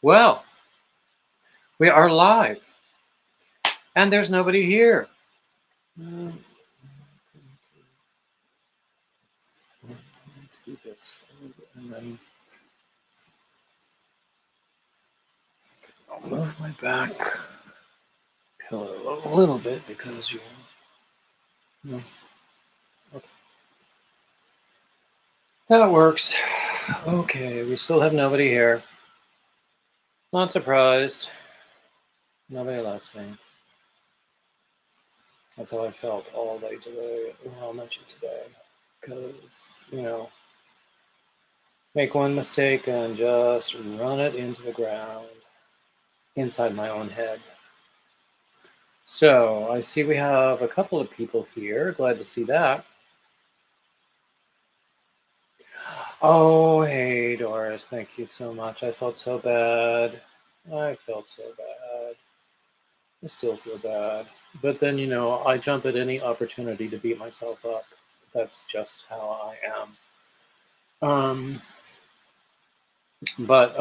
Well, we are live, and there's nobody here. Uh, Let's do this, and then I'll move my back pillow a little bit because you. No, okay. That works. Okay, we still have nobody here. Not surprised. Nobody likes me. That's how I felt all day today. Well, not you today, because you know, make one mistake and just run it into the ground inside my own head. So I see we have a couple of people here. Glad to see that. Oh, hey, Doris. Thank you so much. I felt so bad. I felt so bad. I still feel bad. But then, I jump at any opportunity to beat myself up. That's just how I am. But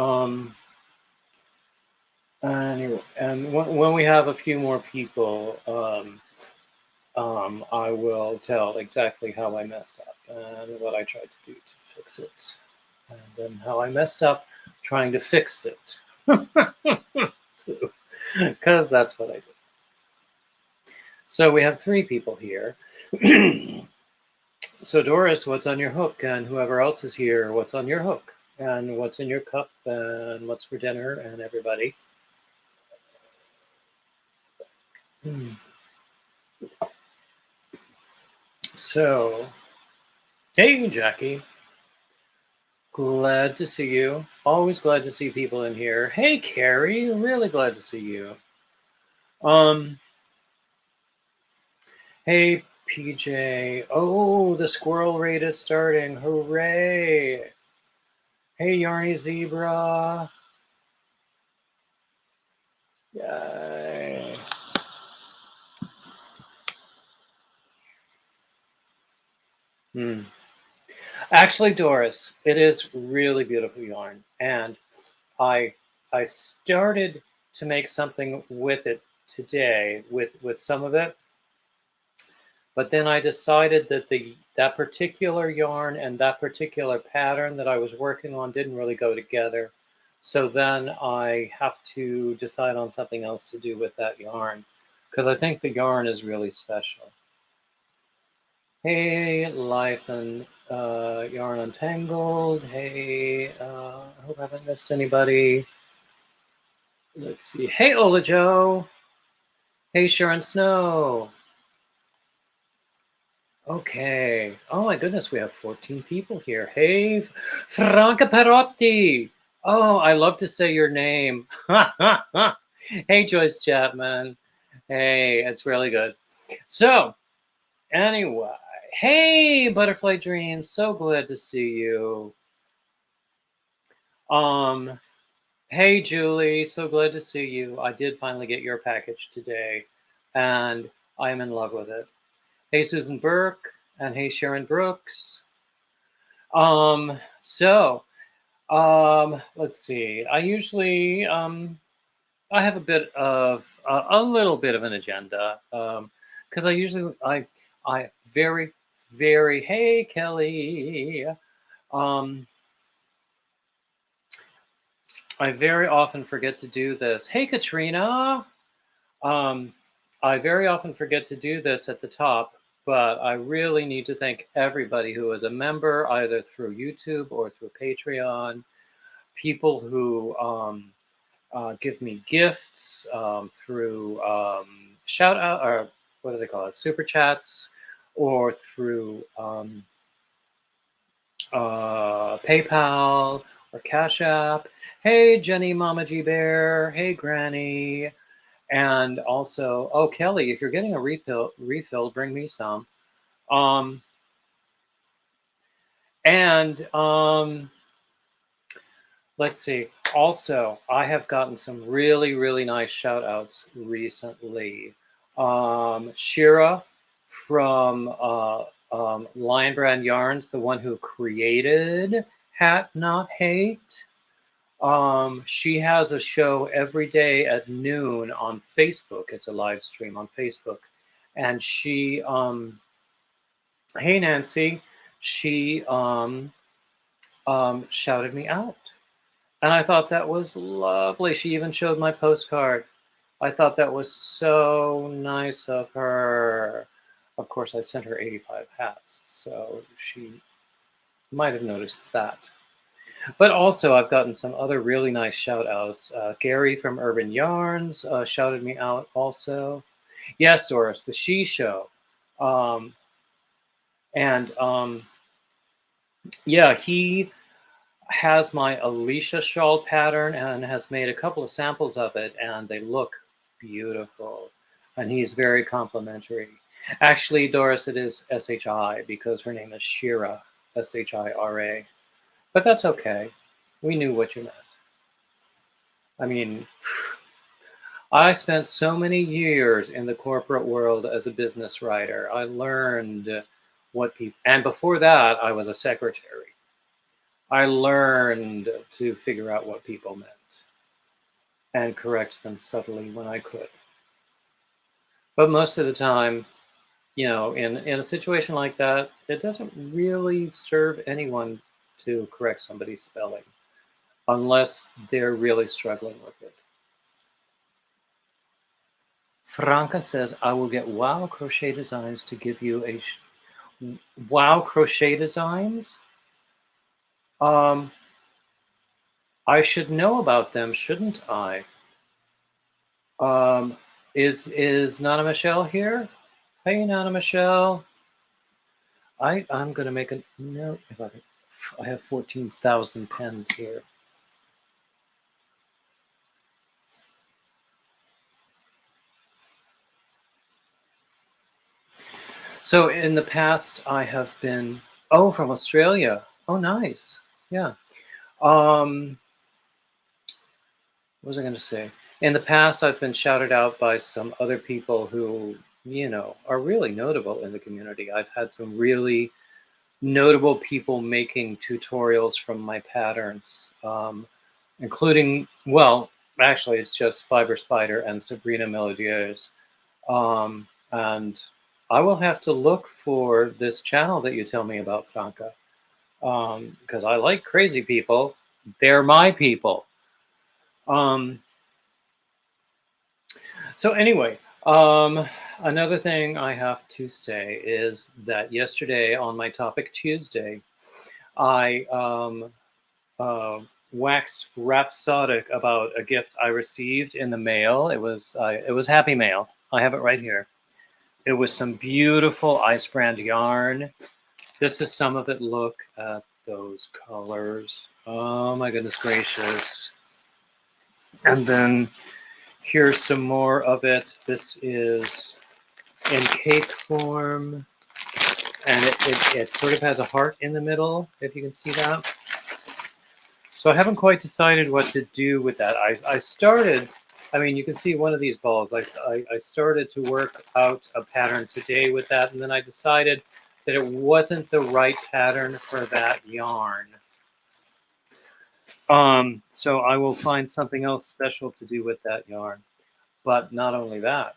anyway, and when we have a few more people, I will tell exactly how I messed up and what I tried to do to fix it, and then how I messed up trying to fix it, too, because that's what I do. So we have three people here. So Doris, what's on your hook? And whoever else is here, what's on your hook? And what's in your cup? And what's for dinner? And everybody. Hmm. So, hey, Jackie. Glad to see you. Always glad to see people in here. Hey, Carrie. Really glad to see you. Um. Hey, PJ. Oh, the squirrel raid is starting. Hooray. Hey, Yarny Zebra. Yay. Hmm. Actually, Doris, it is really beautiful yarn, and I I started to make something with it today, with some of it, but then I decided that that particular yarn and that particular pattern that I was working on didn't really go together. So then I have to decide on something else to do with that yarn because I think the yarn is really special. Hey, Life and Yarn Untangled. Hey, I hope I haven't missed anybody. Let's see. Hey, Ola Joe. Hey, Sharon Snow. Okay. Oh my goodness, we have 14 people here. Hey, Franca Perotti. Oh, I love to say your name. Hey, Joyce Chapman. Hey, it's really good. So, anyway, hey, Butterfly Dreams. So glad to see you. Um, hey, Julie. So glad to see you. I did finally get your package today, and I'm in love with it. Hey, Susan Burke, and hey, Sharon Brooks. So, let's see. I usually, I have a little bit of an agenda, because I very, very, hey, Kelly. Um, I very often forget to do this. Hey, Katrina. Um, I very often forget to do this at the top, but I really need to thank everybody who is a member, either through YouTube or through Patreon, people who give me gifts through shout out, or what do they call it, super chats, or through PayPal or Cash App. Hey, Jenny Mama G Bear. Hey, Granny. And also, oh, Kelly, if you're getting a refill, bring me some. Um, and let's see. Also, I have gotten some really, really nice shout outs recently. Shira from Lion Brand Yarns, the one who created Hat Not Hate. She has a show every day at noon on Facebook. It's a live stream on Facebook. And she, hey Nancy, she shouted me out. And I thought that was lovely. She even showed my postcard. I thought that was so nice of her. Of course, I sent her 85 hats, so she might have noticed that. But also, I've gotten some other really nice shout outs. Gary from Urban Yarns shouted me out also. Yes, Doris, the She Show. Um, and yeah, he has my Alicia shawl pattern and has made a couple of samples of it, and they look beautiful. And he's very complimentary. Actually, Doris, it is SHI because her name is Shira, SHIRA. But that's okay. We knew what you meant. I mean, I spent so many years in the corporate world as a business writer. I learned what people, and before that, I was a secretary. I learned to figure out what people meant and correct them subtly when I could. But most of the time, in a situation like that, it doesn't really serve anyone to correct somebody's spelling unless they're really struggling with it. Franca says, I will get Wow Crochet Designs to give you a Wow Crochet Designs. I should know about them, shouldn't I? Is Nana Michelle here? Hey, Nana Michelle. I'm gonna make a note. If I have 14,000 pens here. So in the past, I have been from Australia. Oh, nice. Yeah. What was I going to say? In the past, I've been shouted out by some other people who, are really notable in the community. I've had some really notable people making tutorials from my patterns, including, well, actually, it's just Fiber Spider and Sabrina Melodieuse. And I will have to look for this channel that you tell me about, Franca, because I like crazy people. They're my people. So anyway, another thing I have to say is that yesterday on my Topic Tuesday, I waxed rhapsodic about a gift I received in the mail. It was Happy Mail. I have it right here. It was some beautiful ice brand yarn. This is some of it. Look at those colors. Oh my goodness gracious. And then here's some more of it. This is in cake form. And it sort of has a heart in the middle, if you can see that. So I haven't quite decided what to do with that. I started, you can see one of these balls. I started to work out a pattern today with that, and then I decided that it wasn't the right pattern for that yarn. So I will find something else special to do with that yarn. But not only that.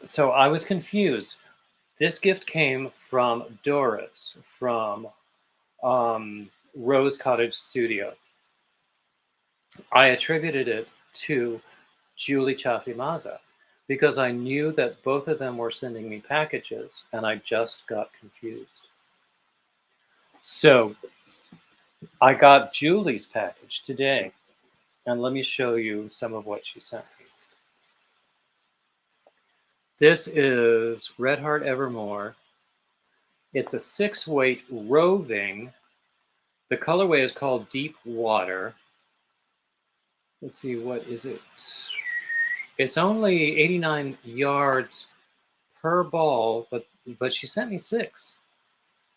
So I was confused. This gift came from Doris from Rose Cottage Studio. I attributed it to Julie Chafimaza because I knew that both of them were sending me packages and I just got confused. So I got Julie's package today, and let me show you some of what she sent me. This is Red Heart Evermore. It's a 6-weight roving. The colorway is called Deep Water. Let's see, what is it? It's only 89 yards per ball, but she sent me 6.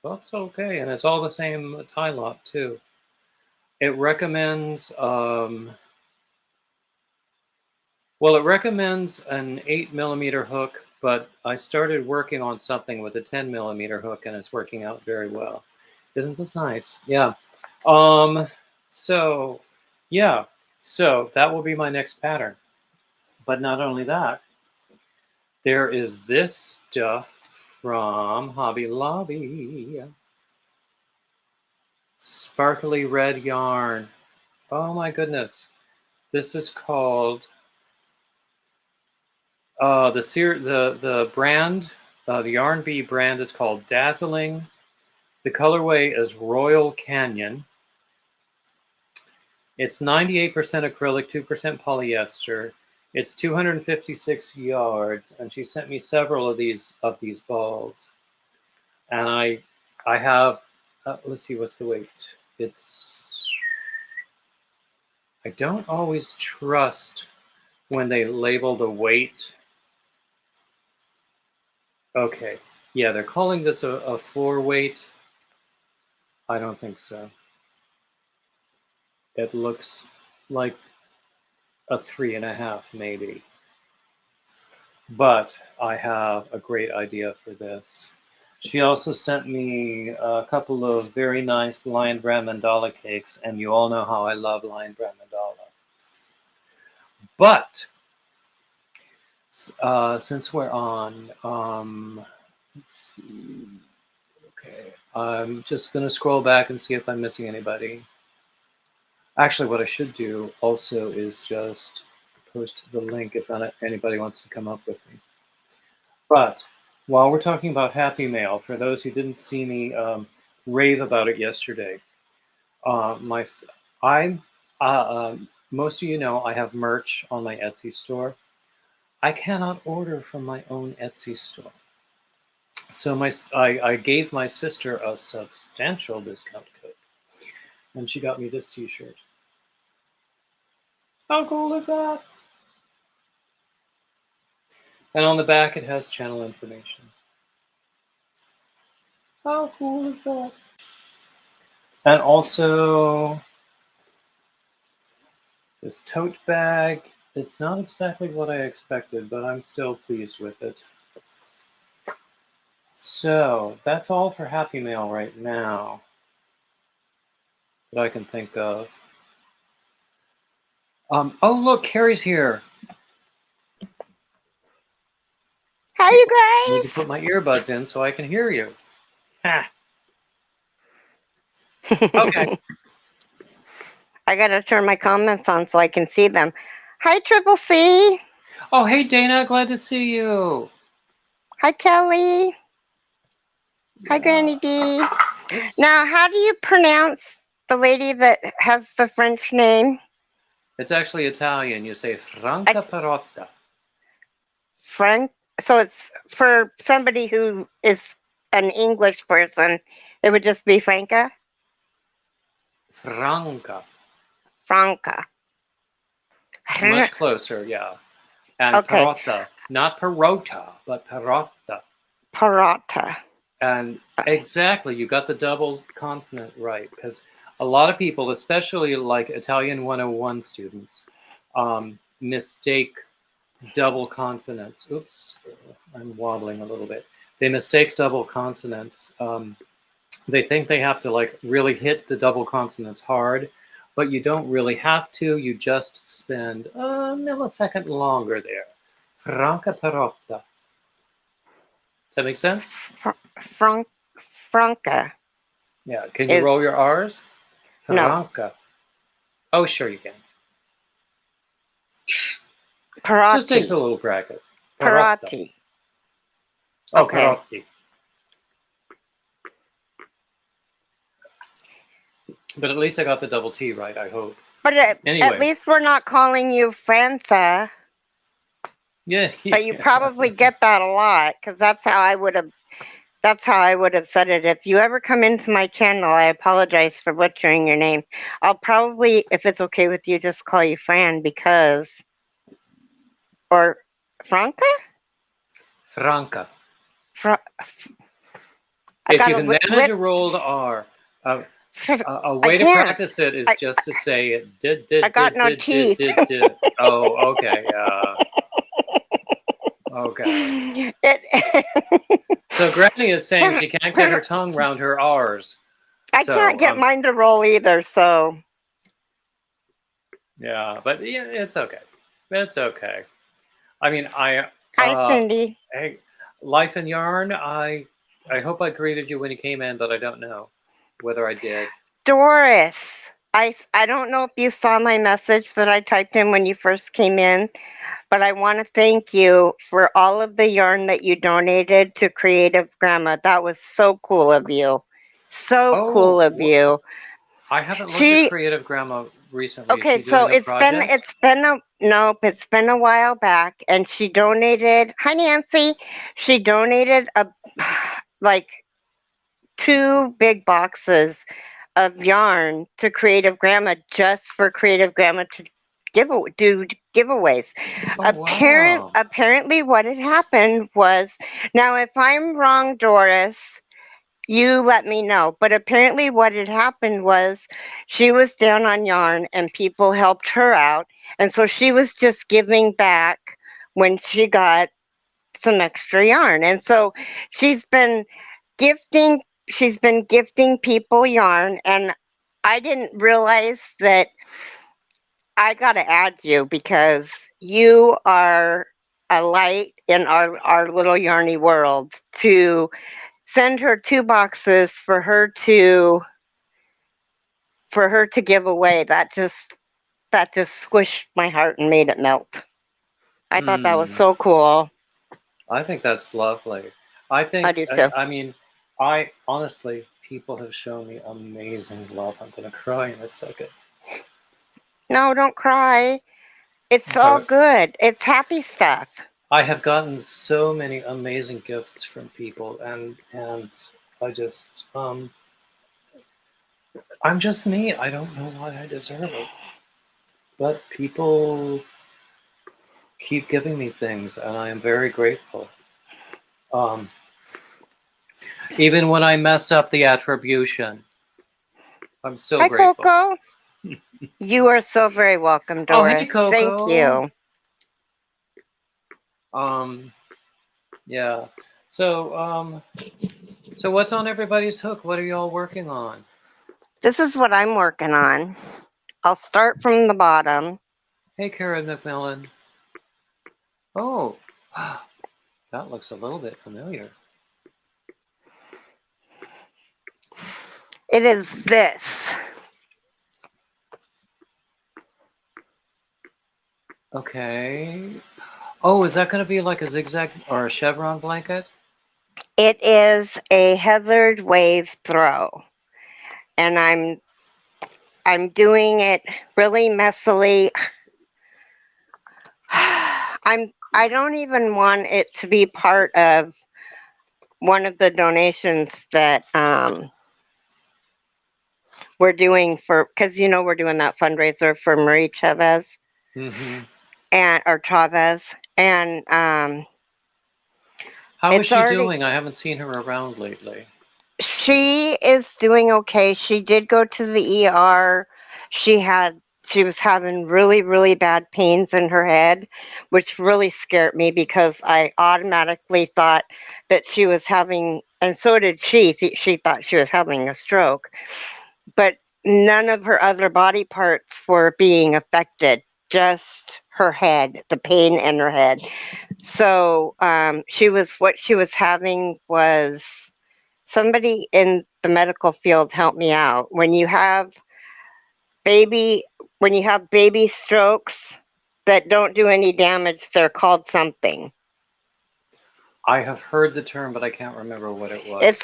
That's okay, and it's all the same tie lot too. It recommends, it recommends an 8mm hook, but I started working on something with a 10mm hook, and it's working out very well. Isn't this nice? Yeah. Um, so yeah, so that will be my next pattern. But not only that, there is this stuff from Hobby Lobby. Sparkly red yarn. Oh my goodness. This is called the brand, the Yarn Bee brand is called Dazzling. The colorway is Royal Canyon. It's 98% acrylic, 2% polyester. It's 256 yards, and she sent me several of these balls. And I have let's see, what's the weight? I don't always trust when they label the weight. Okay, yeah, they're calling this a 4 weight. I don't think so. It looks like a 3.5 maybe. But I have a great idea for this. She also sent me a couple of very nice Lion Brand mandala cakes, and you all know how I love Lion Brand mandala. But since we're on, let's see. Okay, I'm just gonna scroll back and see if I'm missing anybody. Actually, what I should do also is just post the link if anybody wants to come up with me. But while we're talking about Happy Mail, for those who didn't see me rave about it yesterday, most of you know I have merch on my Etsy store. I cannot order from my own Etsy store. So I gave my sister a substantial discount code, and she got me this T-shirt. How cool is that? And on the back, it has channel information. How cool is that? And also, this tote bag. It's not exactly what I expected, but I'm still pleased with it. So that's all for Happy Mail right now that I can think of. Oh, look, Carrie's here. Hi, you I need to guys. put my earbuds in so I can hear you. Ha. Okay. I gotta turn my comments on so I can see them. Hi, Triple C. Oh, hey, Dana. Glad to see you. Hi, Kelly. Hi, Granny D. Oops. Now, how do you pronounce the lady that has the French name? It's actually Italian. You say Franca Perotta. Frank. So it's for somebody who is an English person. It would just be Franca. Franca. Franca. Much closer, yeah. And Okay. Perotta. Not Perota, but Perotta. Perotta. And exactly, you got the double consonant right, because a lot of people, especially like Italian 101 students, mistake double consonants. Oops, I'm wobbling a little bit. They mistake double consonants. They think they have to like really hit the double consonants hard, but you don't really have to. You just spend a millisecond longer there. Franca Perotta. Does that make sense? Franca. Yeah. Can you roll your R's? Franca. No. Oh, sure you can. Perotti. Just takes a little practice. Perotti. Oh, okay. Perotti. But at least I got the double T right, I hope. But anyway. At least we're not calling you Franca. Yeah. But you probably get that a lot, because that's how I would have said it. If you ever come into my channel, I apologize for butchering your name. I'll probably, if it's okay with you, just call you Fran because, or Franca? Franca. If you can manage a rolled R, a way to practice it is just to say it did. I got no teeth. Oh, okay. Okay. So Granny is saying she can't get her tongue around her R's. I can't So get mine to roll either, so. yeah, but yeah, it's okay. It's okay. I mean, Hi, Cindy. hey, life and yarn. I hope I greeted you when you came in, but I don't know whether I did. Doris. I don't know if you saw my message that I typed in when you first came in, but I want to thank you for all of the yarn that you donated to Creative Grandma. That was so cool of you. So cool Oh, of you. I haven't looked at She Creative Grandma recently. Is Okay, she so doing a project? it's been a while back, and she donated. Hi, Nancy. She donated a like 2 big boxes of yarn to Creative Grandma just for Creative Grandma to do giveaways. Oh wow. Apparently, what had happened was, now if I'm wrong, Doris, you let me know. But apparently, what had happened was she was down on yarn and people helped her out. And so she was just giving back when she got some extra yarn. And so she's been gifting. She's been gifting people yarn, and I didn't realize that I got to add you because you are a light in our little yarny world. To send her 2 boxes for her to give away, that just squished my heart and made it melt. I thought that was Hmm. so cool. I think that's lovely. I I think, do too. I mean, I honestly, people have shown me amazing love. I'm gonna cry in a second. No, don't cry. It's all But good. It's happy stuff. I have gotten so many amazing gifts from people, and I just, I'm just me. I don't know why I deserve it, but people keep giving me things, and I am very grateful. Um, even when I mess up the attribution, I'm still Hi, grateful. Coco. You are so very welcome, Oh, hey, Doris. Thank Coco. you. Um, yeah. So, so what's on everybody's hook? What are y'all working on? This is what I'm working on. I'll start from the bottom. Hey, Karen McMillan. Oh, that looks a little bit familiar. It is this. Okay. Oh, is that going to be like a zigzag or a chevron blanket? It is a heathered wave throw, and I'm doing it really messily. I don't even want it to be part of one of the donations that we're doing for, because we're doing that fundraiser for Marie Tevez Mm-hmm. and or Chavez, and How is it's she already. doing? I haven't seen her around lately. She is doing okay. She did go to the ER. She was having really, really bad pains in her head, which really scared me because I automatically thought that she was having, and so did she. She thought she was having a stroke, but none of her other body parts were being affected. Just her head, the pain in her head. So what she was having was, somebody in the medical field help me out. Baby, when you have baby strokes that don't do any damage, they're called something. I have heard the term, but I can't remember what it was.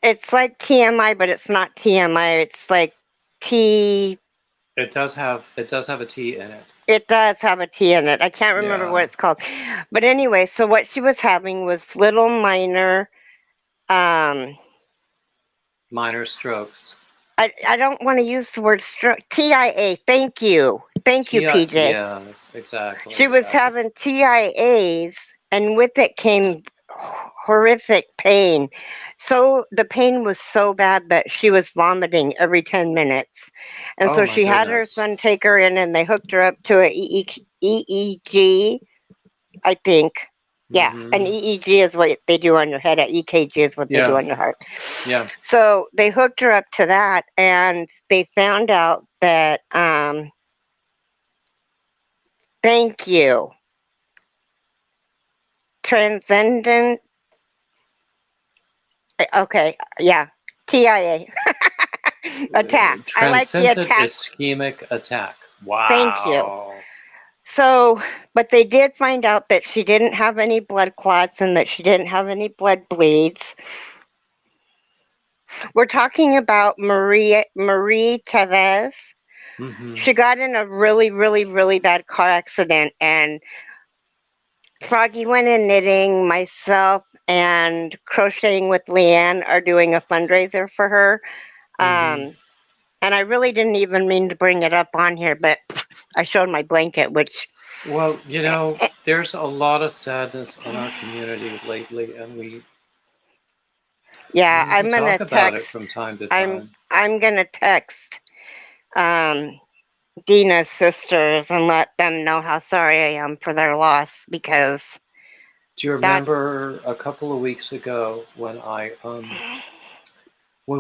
It's like TMI, but it's not TMI. It's like T. It does have a T in it. It does have a T in it. I can't remember Yeah. what it's called. But anyway, so what she was having was little minor. Um, Minor strokes. I don't want to use the word stroke. TIA. Thank you, PJ. Yes, She exactly. was That's it. having TIAs, and with it came horrific pain. So the pain was so bad that she was vomiting every 10 minutes. And Oh so my she had her goodness. son take her in, and they hooked her up to a EEG, I think. Yeah, an Mm-hmm. EEG is what they do on your head. An EKG is what they do Yeah. on your heart. Yeah. So they hooked her up to that, and they found out that. Thank you. Transcendent. Okay, yeah. TIA. Attack. I like the Transcendent attack. ischemic attack. Thank you. Wow. So, but they did find out that she didn't have any blood clots and that she didn't have any blood bleeds. We're talking about Marie Tevez. Mm-hmm. She got in a really, really, really bad car accident, and Froggy went in knitting. Myself and Crocheting with Leanne are doing a fundraiser for her. Mm-hmm. And I really didn't even mean to bring it up on here, but I showed my blanket, which, Well, there's a lot of sadness in our community lately, and we yeah, need to I'm gonna talk about it text. from time to I'm time. I'm gonna text um, Dina's sisters and let them know how sorry I am for their loss, because Do you that. remember a couple of weeks ago when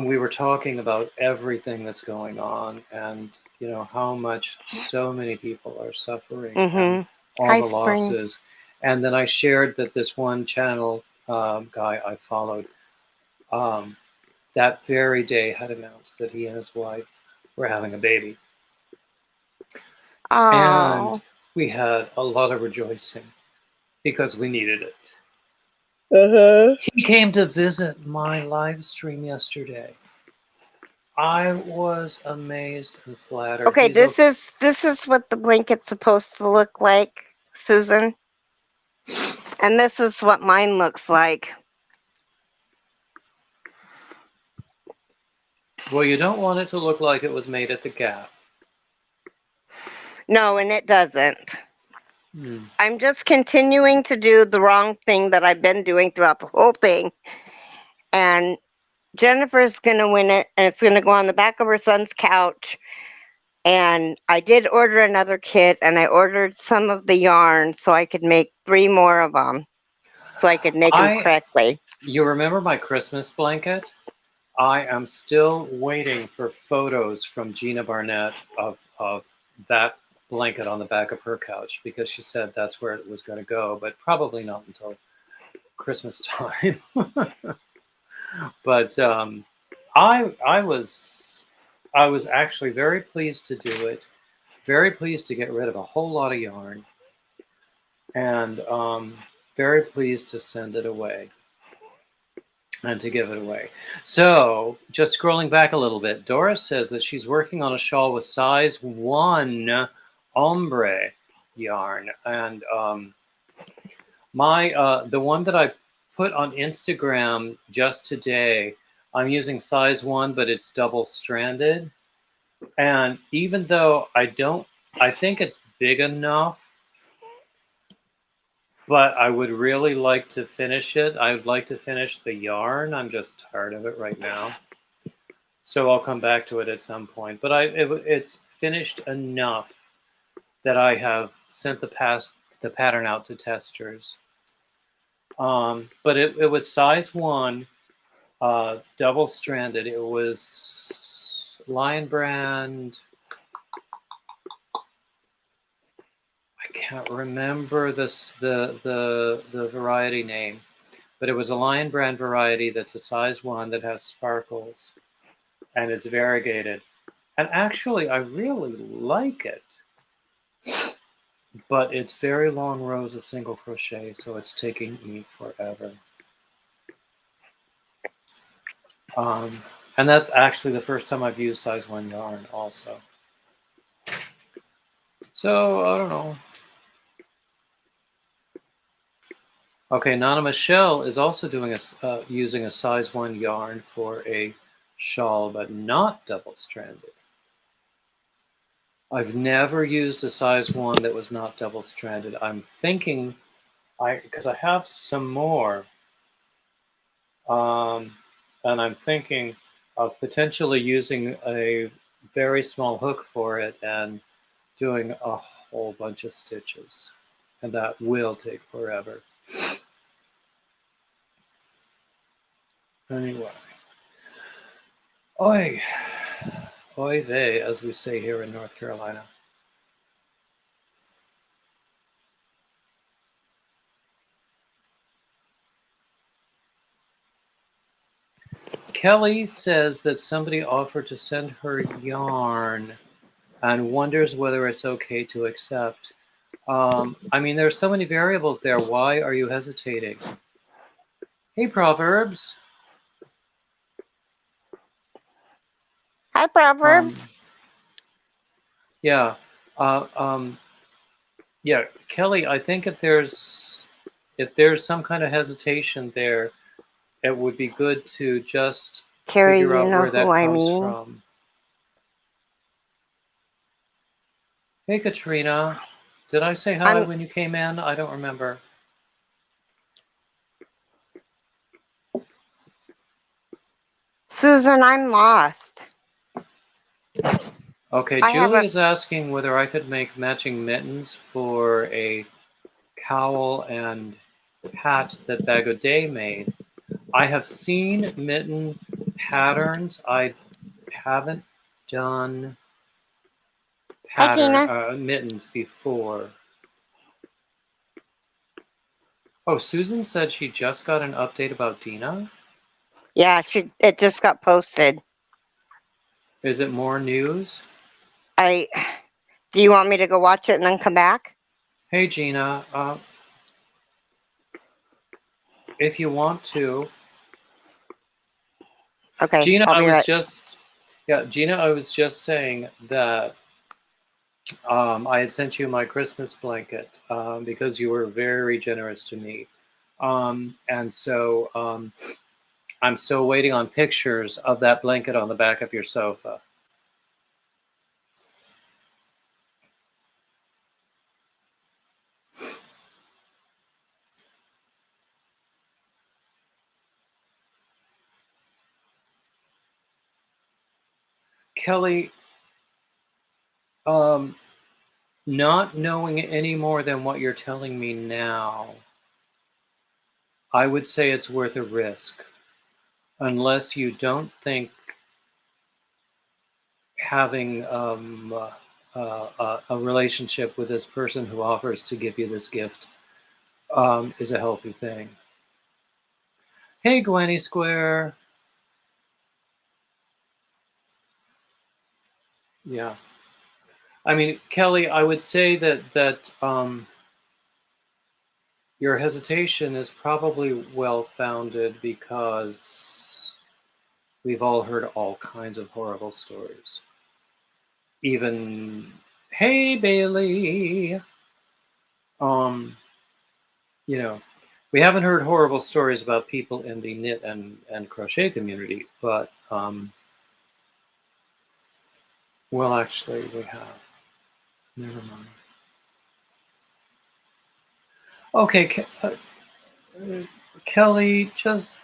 we were talking about everything that's going on, and how much so many people are suffering and Mhm. all Hi, the Spring. losses, and then I shared that this one channel guy I followed um, that very day had announced that he and his wife were having a baby, and Oh. we had a lot of rejoicing because we needed it. Uh-huh. He came to visit my live stream yesterday. I was amazed and flattered. Okay, He's okay. this is what the blanket's supposed to look like, Susan, and this is what mine looks like. Well, you don't want it to look like it was made at the Gap. No, and it doesn't. Hmm. I'm just continuing to do the wrong thing that I've been doing throughout the whole thing, and Jennifer's gonna win it, and it's gonna go on the back of her son's couch. And I did order another kit, and I ordered some of the yarn so I could make 3 more of them, so I could make them correctly. You remember my Christmas blanket? I am still waiting for photos from Gina Barnett of that blanket on the back of her couch, because she said that's where it was going to go, but probably not until Christmas time. But I was actually very pleased to do it. Very pleased to get rid of a whole lot of yarn, and very pleased to send it away and to give it away. So, just scrolling back a little bit, Doris says that she's working on a shawl with size 1 ombre yarn, and the one that I put on Instagram just today, I'm using size 1, but it's double stranded. And even though I think it's big enough, but I would really like to finish it. I would like to finish the yarn. I'm just tired of it right now. So I'll come back to it at some point. But it's finished enough that I have sent the pattern out to testers. But it was size 1, double stranded. It was Lion Brand. I can't remember the variety name, but it was a Lion Brand variety that's a size 1 that has sparkles, and it's variegated. And actually, I really like it, but it's very long rows of single crochet, so it's taking me forever. And that's actually the first time I've used size 1 yarn also. So, I don't know. Okay, Nana Michelle is also doing using a size 1 yarn for a shawl, but not double-stranded. I've never used a size 1 that was not double-stranded. I'm thinking, because I have some more, and I'm thinking of potentially using a very small hook for it and doing a whole bunch of stitches, and that will take forever. Anyway, oi, oy vey, as we say here in North Carolina. Kelly says that somebody offered to send her yarn and wonders whether it's okay to accept. I mean, there's so many variables there. Why are you hesitating? Hey, Proverbs. Hi, Proverbs. Yeah. Uh, um, yeah, Kelly, I think if there's some kind of hesitation there, it would be good to just Carrie, figure you out know where who that I comes mean. from. Hey, Katrina. Did I say hi I'm when you came in? I don't remember. Susan. I'm lost. Okay, I have Julie a. is asking whether I could make matching mittens for a cowl and hat that Bagodet made. I have seen mitten patterns. I haven't done Hi, Tina. mittens before. Oh, Susan said she just got an update about Dina. Yeah, it just got posted. Is it more news? I. Do you want me to go watch it and then come back? Hey, Gina. If you want to. Okay, Gina, I'll I be was right. just Gina, I was just saying that I had sent you my Christmas blanket because you were very generous to me. And so I'm still waiting on pictures of that blanket on the back of your sofa. Kelly, not knowing any more than what you're telling me now, I would say it's worth a risk. Unless you don't think having a relationship with this person who offers to give you this gift is a healthy thing. Hey, Gwenny Square. Yeah. I mean, Kelly, I would say that your hesitation is probably well founded because we've all heard all kinds of horrible stories. Even, hey, Bailey. Um, you know, we haven't heard horrible stories about people in the knit and crochet community, but well, actually, we have. Never mind. Okay, Kelly, just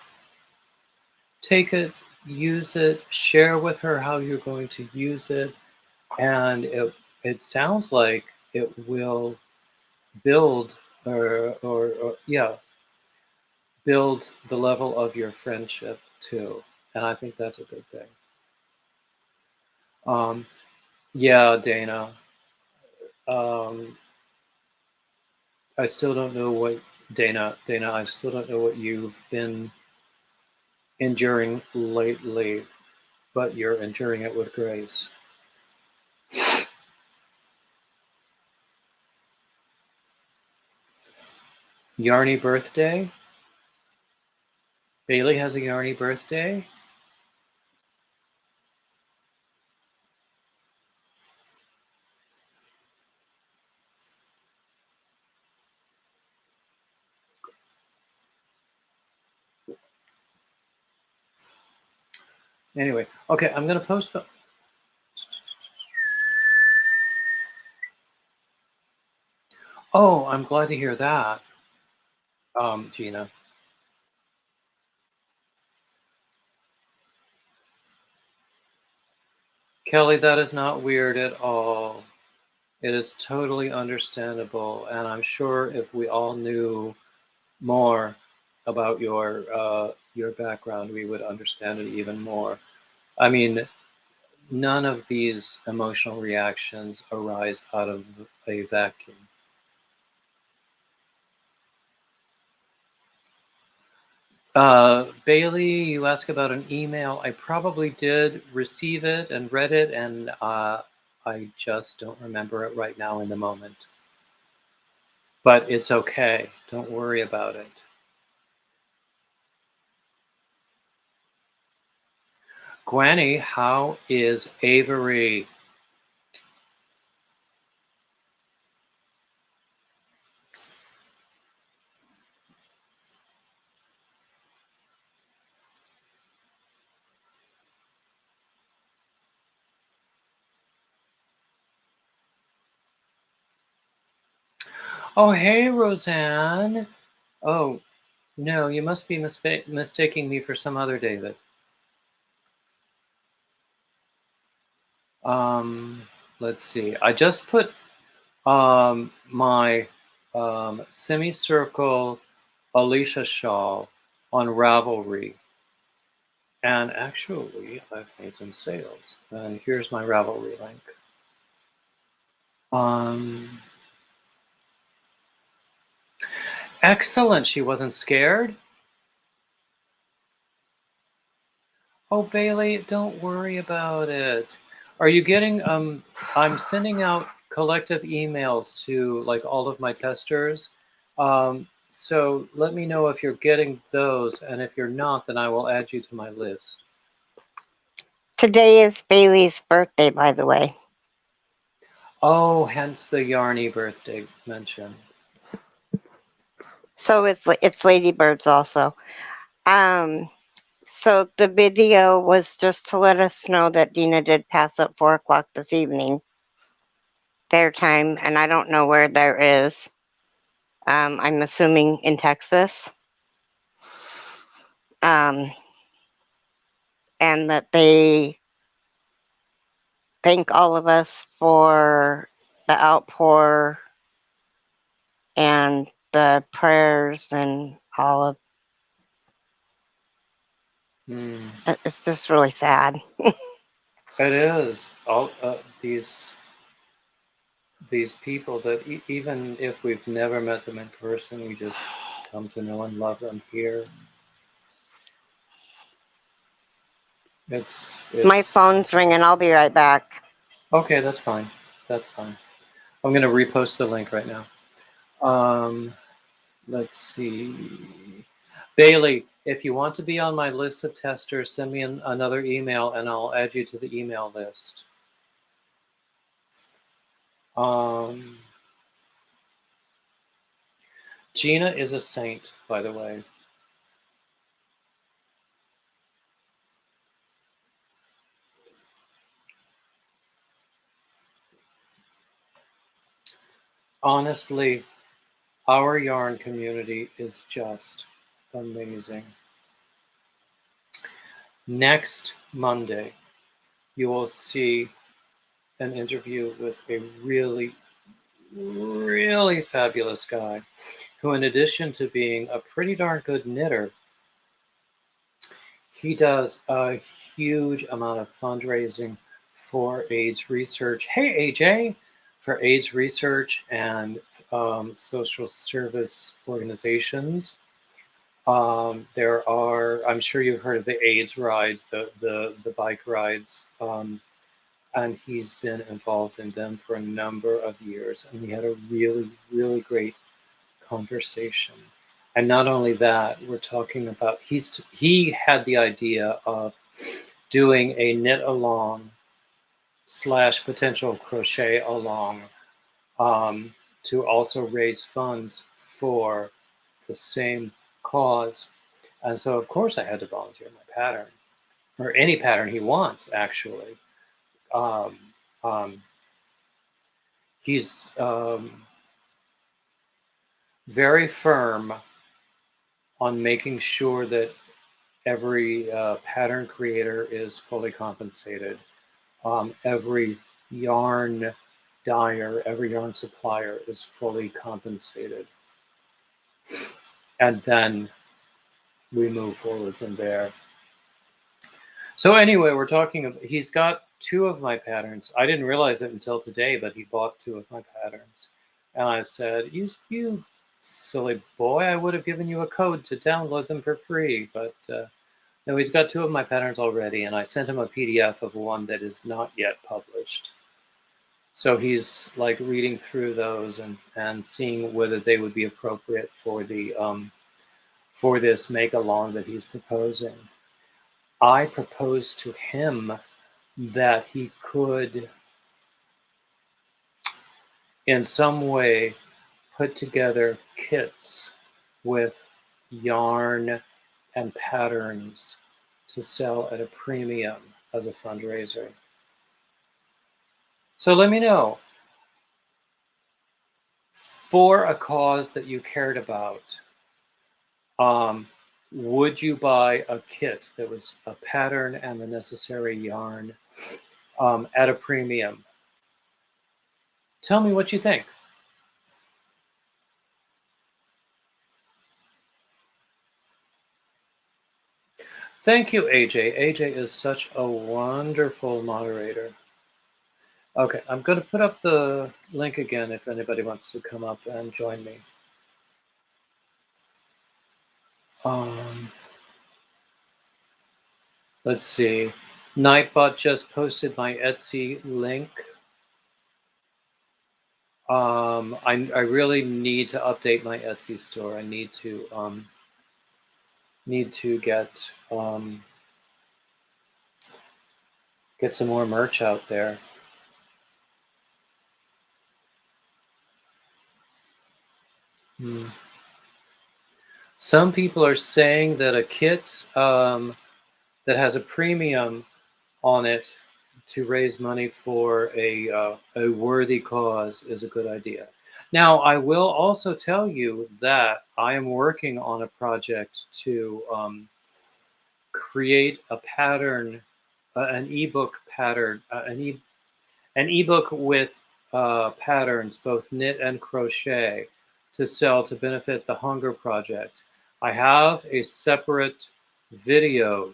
take it, use it, share with her how you're going to use it, and it sounds like it will build or yeah, build the level of your friendship too, and I think that's a good thing. Um, yeah, Dana. Um, I still don't know what Dana. I still don't know what you've been enduring lately, but you're enduring it with grace. Yarny birthday. Bailey has a Yarny birthday. Anyway, okay, I'm gonna post the. Oh, I'm glad to hear that, Gina. Kelly, that is not weird at all. It is totally understandable, and I'm sure if we all knew more about your background, we would understand it even more. I mean, none of these emotional reactions arise out of a vacuum. Bailey, you asked about an email. I probably did receive it and read it, and I just don't remember it right now in the moment. But it's okay. Don't worry about it. Gwenny, how is Avery? Oh, hey, Roseanne. Oh, no, you must be mistaking me for some other David. Let's see. I just put my semicircle Alicia Shawl on Ravelry. And actually, I've made some sales. And here's my Ravelry link. Excellent. She wasn't scared? Oh, Bailey, don't worry about it. Are you getting, I'm sending out collective emails to like all of my testers. So let me know if you're getting those. And if you're not, then I will add you to my list. Today is Bailey's birthday, by the way. Oh, hence the Yarny birthday mention. So it's Ladybird's also. So the video was just to let us know that Dina did pass at 4 o'clock this evening, their time, and I don't know where there is. I'm assuming in Texas. And that they thank all of us for the outpour and the prayers and all of. It's just really sad. It is. All these people that even if we've never met them in person, we just come to know and love them here. It's My phone's ringing. I'll be right back. Okay, that's fine. That's fine. I'm going to repost the link right now. Let's see. Bailey, if you want to be on my list of testers, send me another email and I'll add you to the email list. Gina is a saint, by the way. Honestly, our yarn community is just amazing. Next Monday, you will see an interview with a really, really fabulous guy who, in addition to being a pretty darn good knitter, he does a huge amount of fundraising for AIDS research. Hey, AJ, for AIDS research and social service organizations. There are, I'm sure you've heard of the AIDS rides, the bike rides, and he's been involved in them for a number of years. And we had a really, really great conversation. And not only that, we're talking about, he had the idea of doing a knit along / potential crochet along to also raise funds for the same cause. And so, of course, I had to volunteer my pattern, or any pattern he wants, actually. He's very firm on making sure that every pattern creator is fully compensated. Every yarn dyer, every yarn supplier is fully compensated. And then we move forward from there. So anyway, we're talking about, he's got two of my patterns. I didn't realize it until today, but he bought two of my patterns. And I said, you silly boy, I would have given you a code to download them for free. But no, he's got two of my patterns already, and I sent him a PDF of one that is not yet published. So he's like reading through those and seeing whether they would be appropriate for the for this make along that he's proposing. I proposed to him that he could, in some way, put together kits with yarn and patterns to sell at a premium as a fundraiser. So let me know, for a cause that you cared about, would you buy a kit that was a pattern and the necessary yarn at a premium? Tell me what you think. Thank you, AJ. AJ is such a wonderful moderator. Okay, I'm going to put up the link again if anybody wants to come up and join me. Let's see. Nightbot just posted my Etsy link. I really need to update my Etsy store. I need to get some more merch out there. Some people are saying that a kit that has a premium on it to raise money for a worthy cause is a good idea. Now, I will also tell you that I am working on a project to create a pattern, an ebook pattern, an ebook with patterns, both knit and crochet, to sell to benefit the Hunger Project. I have a separate video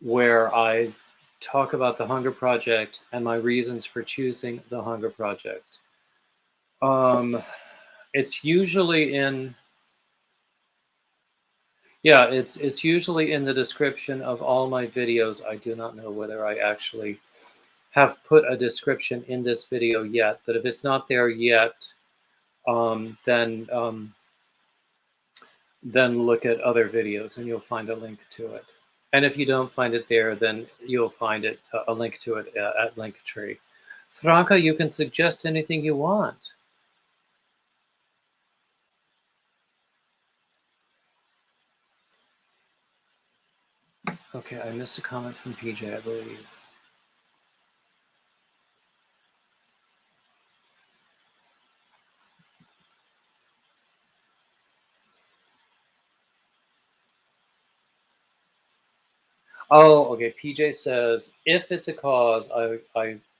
where I talk about the Hunger Project and my reasons for choosing the Hunger Project. It's usually in, yeah, it's usually in the description of all my videos. I do not know whether I actually have put a description in this video yet, but if it's not there yet, then look at other videos and you'll find a link to it. And if you don't find it there, then you'll find it, a link to it at Linktree. Franca, you can suggest anything you want. Okay, I missed a comment from PJ, I believe. Oh, okay. PJ says, if it's a cause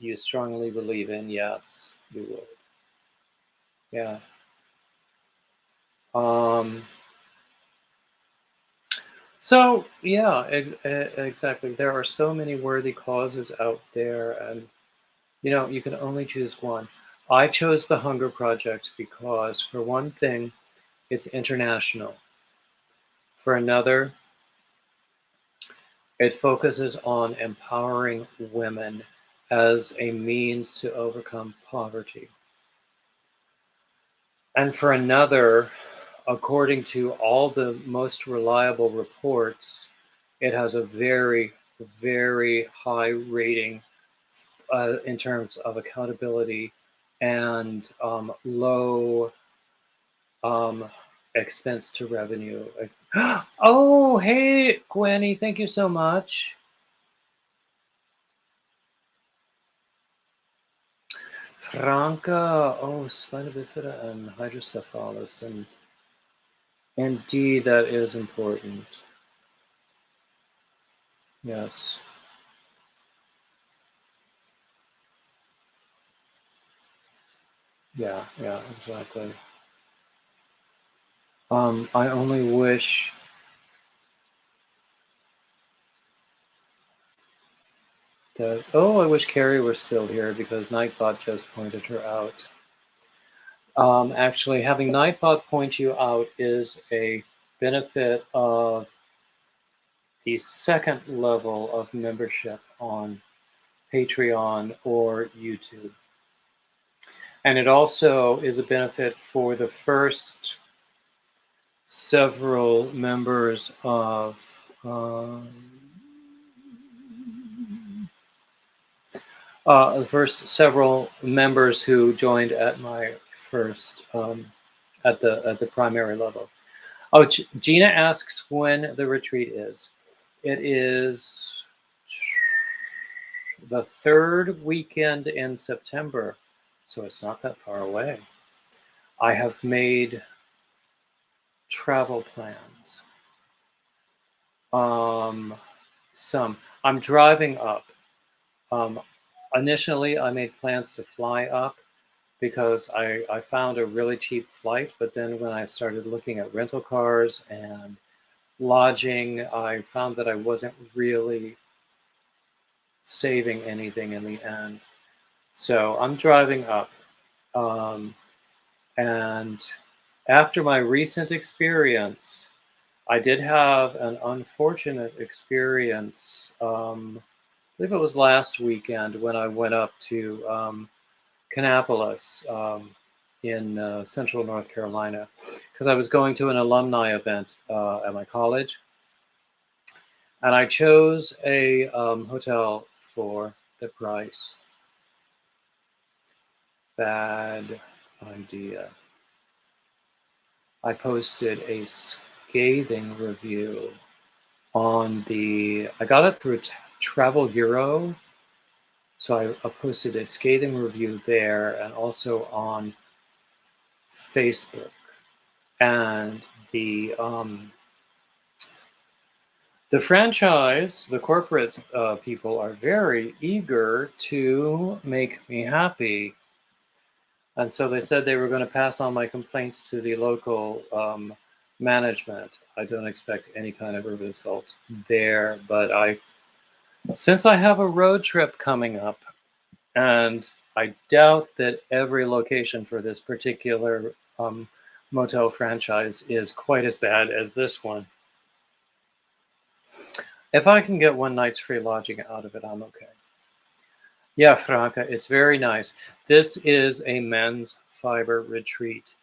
you strongly believe in, yes, you would. Yeah. So yeah, exactly. There are so many worthy causes out there, and you can only choose one. I chose the Hunger Project because, for one thing, it's international. For another, it focuses on empowering women as a means to overcome poverty. And for another, according to all the most reliable reports, it has a very, very high rating in terms of accountability and low expense to revenue. Oh, hey, Gwenny, thank you so much. Franca, oh, spina bifida and hydrocephalus, and indeed that is important. Yes. Yeah, exactly. I only wish I wish Carrie were still here because Nightbot just pointed her out. Actually, having Nightbot point you out is a benefit of the second level of membership on Patreon or YouTube. And it also is a benefit for the first several members of the first several members who joined at my first at the primary level. Oh, Gina asks when the retreat is. It is the third weekend in September, so it's not that far away. I have made travel plans. Some. I'm driving up. Initially, I made plans to fly up because I found a really cheap flight, but then when I started looking at rental cars and lodging, I found that I wasn't really saving anything in the end. So I'm driving up. And after my recent experience, I did have an unfortunate experience. I believe it was last weekend when I went up to Kannapolis in central North Carolina because I was going to an alumni event at my college. And I chose a hotel for the price. Bad idea. I posted a scathing review on I got it through Travel Euro. So I posted a scathing review there and also on Facebook. And the franchise, the corporate people are very eager to make me happy. And so they said they were going to pass on my complaints to the local management. I don't expect any kind of a result there, but since I have a road trip coming up, and I doubt that every location for this particular motel franchise is quite as bad as this one. If I can get one night's free lodging out of it, I'm okay. Yeah, Franca, it's very nice. This is a men's fiber retreat.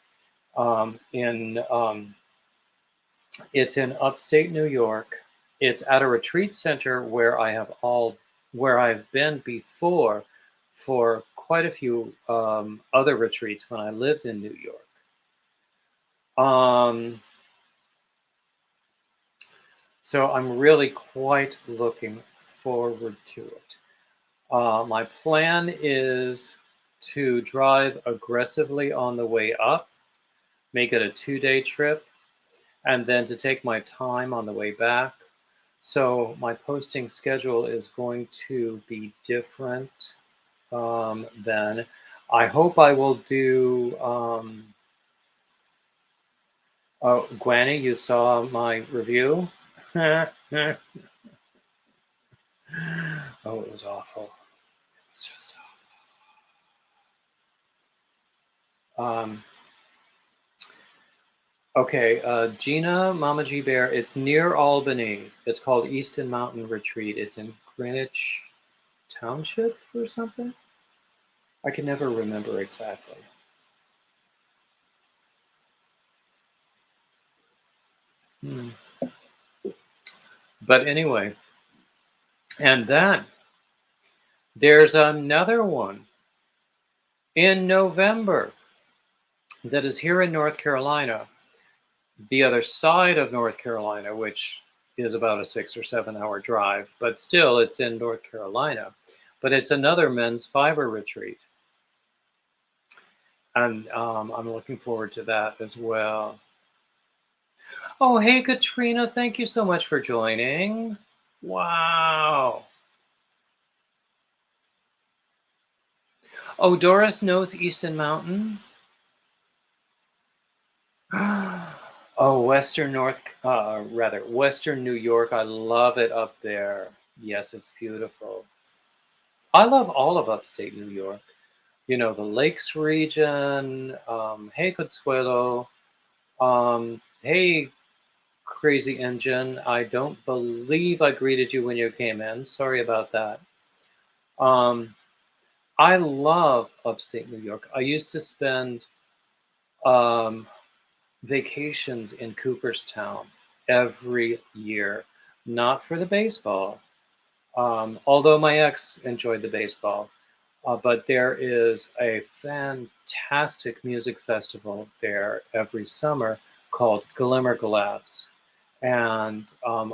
It's in upstate New York. It's at a retreat center where I've been before for quite a few other retreats when I lived in New York. So I'm really quite looking forward to it. My plan is to drive aggressively on the way up, make it a 2-day trip, and then to take my time on the way back. So my posting schedule is going to be different then. I hope I will do. Oh, Gwenny, you saw my review? Oh, it was awful. It's just awful. Okay, Gina, Mama G Bear, it's near Albany. It's called Easton Mountain Retreat. It's in Greenwich Township or something? I can never remember exactly. But anyway, and then there's another one in November that is here in North Carolina, the other side of North Carolina, which is about a 6 or 7 hour drive, but still it's in North Carolina. But it's another men's fiber retreat. And I'm looking forward to that as well. Oh, hey, Katrina, thank you so much for joining. Wow. Oh, Doris knows Easton Mountain. Oh, Western New York. I love it up there. Yes, it's beautiful. I love all of upstate New York. You know, the Lakes region. Hey, Consuelo. Hey, Crazy Engine. I don't believe I greeted you when you came in. Sorry about that. Um, I love upstate New York. I used to spend um, vacations in Cooperstown every year, not for the baseball, although my ex enjoyed the baseball. But there is a fantastic music festival there every summer called Glimmer Glass. And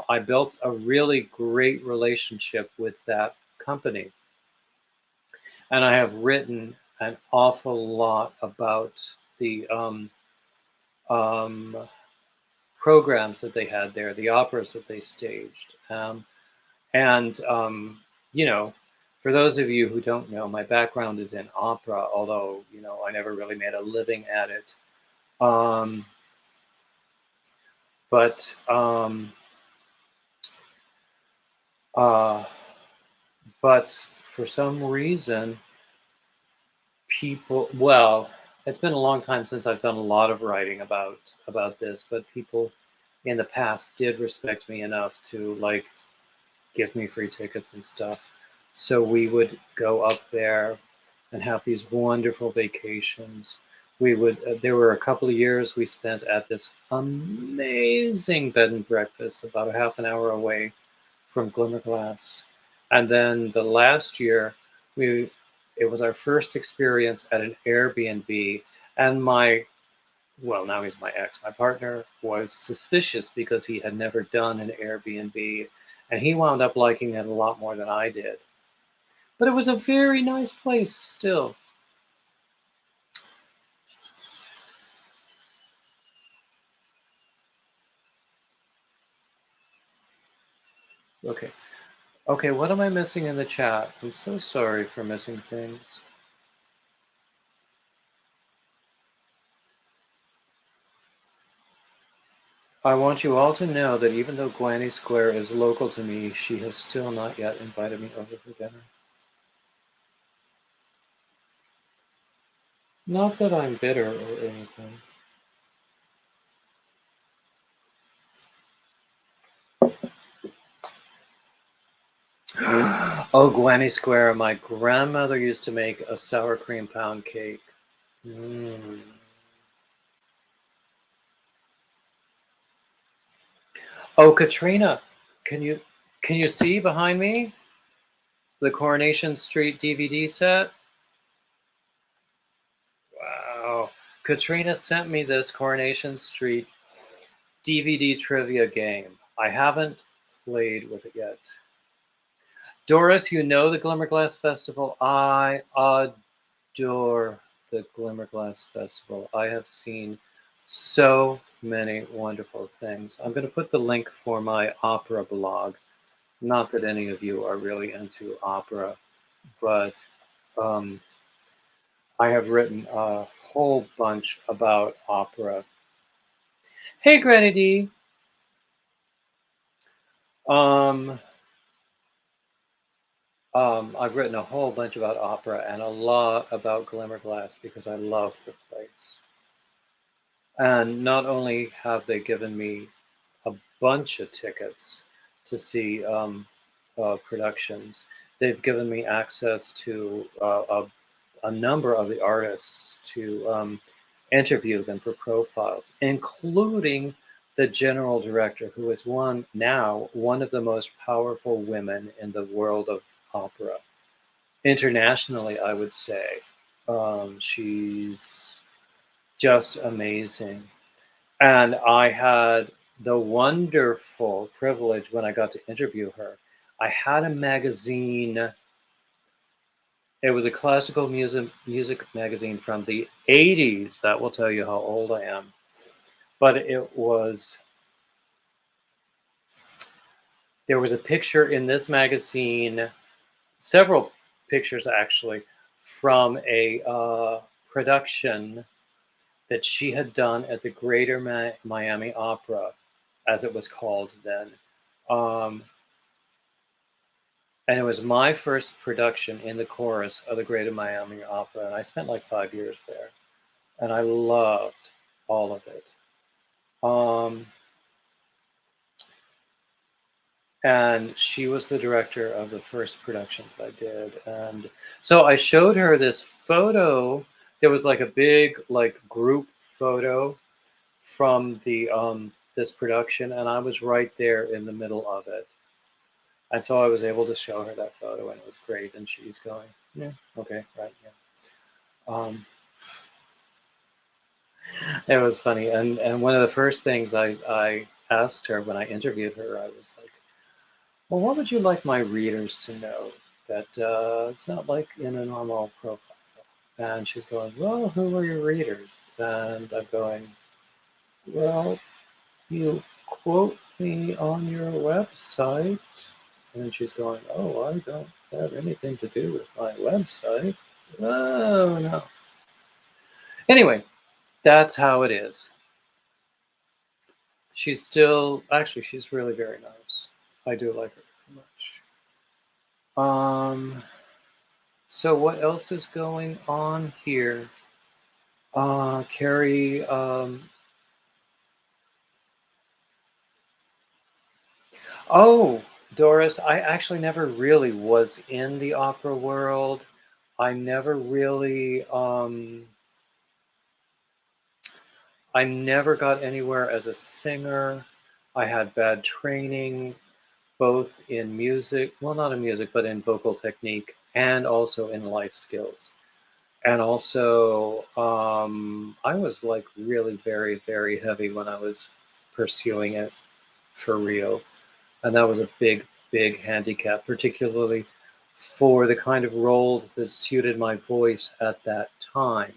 I built a really great relationship with that company. And I have written an awful lot about the um, programs that they had there, the operas that they staged. And, you know, for those of you who don't know, my background is in opera, although, you know, I never really made a living at it. Um, but, uh, but for some reason, people, well, it's been a long time since I've done a lot of writing about this, but people in the past did respect me enough to like give me free tickets and stuff. So we would go up there and have these wonderful vacations. We would, there were a couple of years we spent at this amazing bed and breakfast about a half an hour away from Glimmerglass. And then the last year, we, it was our first experience at an Airbnb. And my, well, now he's my ex, my partner was suspicious because he had never done an Airbnb. And he wound up liking it a lot more than I did. But it was a very nice place still. Okay. Okay, what am I missing in the chat? I'm so sorry for missing things. I want you all to know that even though Granny Square is local to me, she has still not yet invited me over for dinner. Not that I'm bitter or anything. Oh, Granny Square. My grandmother used to make a sour cream pound cake. Mm. Oh, Katrina, can you see behind me the Coronation Street DVD set? Wow. Katrina sent me this Coronation Street DVD trivia game. I haven't played with it yet. Doris, you know the Glimmerglass Festival. I adore the Glimmerglass Festival. I have seen so many wonderful things. I'm going to put the link for my opera blog. Not that any of you are really into opera, but um, I have written a whole bunch about opera. Hey, Granny D. Um, I've written a whole bunch about opera and a lot about Glimmerglass because I love the place. And not only have they given me a bunch of tickets to see productions, they've given me access to a number of the artists to interview them for profiles, including the general director, who is one of the most powerful women in the world of opera. Internationally, I would say. She's just amazing. And I had the wonderful privilege when I got to interview her. I had a magazine. It was a classical music magazine from the 80s. That will tell you how old I am. But there was a picture in this magazine, several pictures actually, from a production that she had done at the Greater Miami Opera, as it was called then. Um, And it was my first production in the chorus of the Greater Miami Opera, and I spent like 5 years there, and I loved all of it. And she was the director of the first productions I did, and so I showed her this photo. There was like a big like group photo from the this production, and I was right there in the middle of it. And so I was able to show her that photo, and it was great. And she's going, yeah, okay, right, yeah. It was funny. And one of the first things I asked her when I interviewed her, I was like, well, what would you like my readers to know that it's not like in a normal profile? And she's going, well, who are your readers? And I'm going, well, you quote me on your website. And she's going, oh, I don't have anything to do with my website. Oh, no. Anyway, that's how it is. She's still, actually, she's really very nice. I do like her very much. So what else is going on here? Carrie, oh, Doris, I actually never really was in the opera world. I never really, I never got anywhere as a singer. I had bad training, both in music, well, not in music, but in vocal technique and also in life skills. And also, I was like really very, very heavy when I was pursuing it for real. And that was a big, big handicap, particularly for the kind of roles that suited my voice at that time.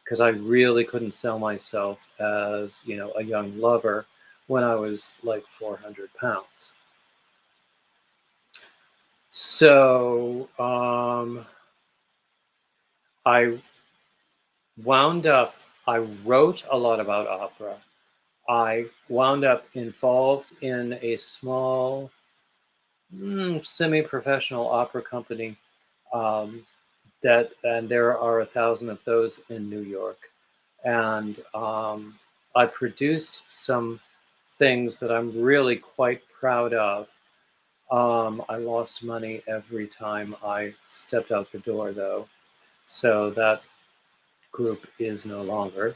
Because I really couldn't sell myself as, you know, a young lover when I was like 400 pounds. So I wound up, I wrote a lot about opera. I wound up involved in a small, semi-professional opera company and there are 1,000 of those in New York. And I produced some things that I'm really quite proud of. I lost money every time I stepped out the door, though. So that group is no longer.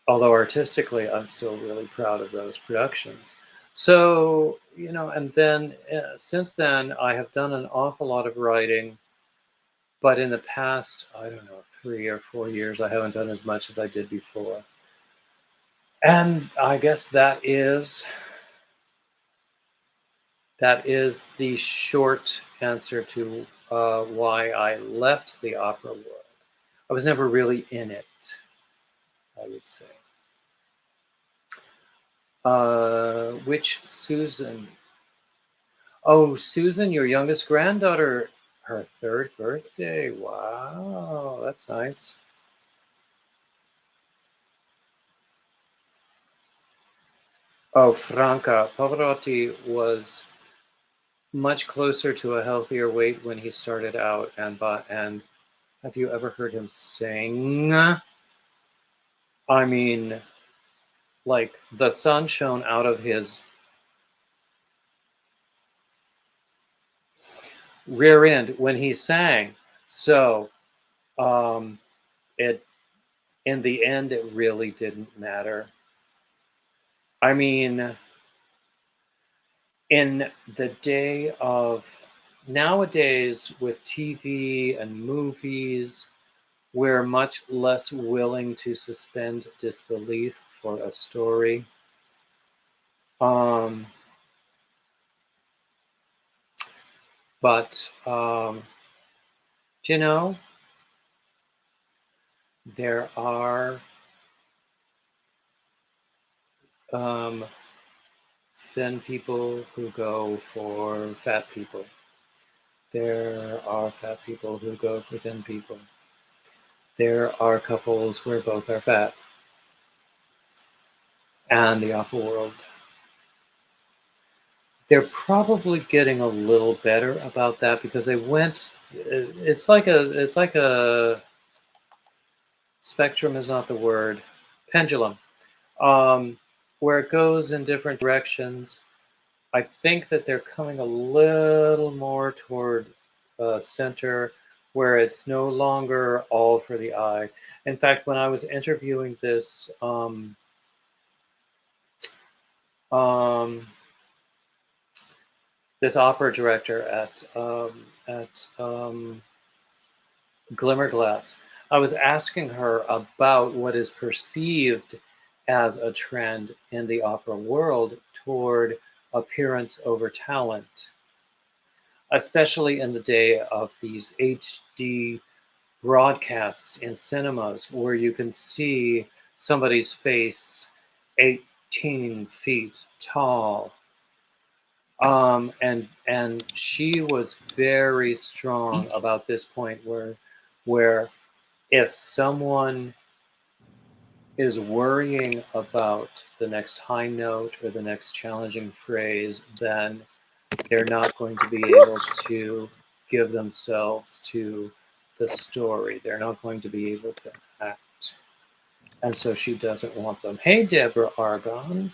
Although artistically, I'm still really proud of those productions. So, you know, and then since then, I have done an awful lot of writing. But in the past, I don't know, 3 or 4 years, I haven't done as much as I did before. And I guess that is the short answer to why I left the opera world. I was never really in it, I would say. Which Susan? Oh, Susan, your youngest granddaughter, her third birthday. Wow, that's nice. Oh, Franca, Pavarotti was much closer to a healthier weight when he started out. And have you ever heard him sing? I mean, like the sun shone out of his rear end when he sang. So, it in the end, it really didn't matter. I mean, in the day of nowadays with TV and movies, we're much less willing to suspend disbelief for a story. Um, but you know, there are um, thin people who go for fat people. There are fat people who go for thin people. There are couples where both are fat. And the opera world They're probably getting a little better about that because they went. It's like a spectrum is not the word. Pendulum, um, where it goes in different directions. I think that they're coming a little more toward center, where it's no longer all for the eye. In fact, when I was interviewing um, this opera director at Glimmerglass, I was asking her about what is perceived as a trend in the opera world toward appearance over talent, especially in the day of these HD broadcasts in cinemas where you can see somebody's face 18 feet tall. And she was very strong about this point where if someone is worrying about the next high note or the next challenging phrase, then they're not going to be able to give themselves to the story. They're not going to be able to act. And so she doesn't want them. Hey, Deborah Argon.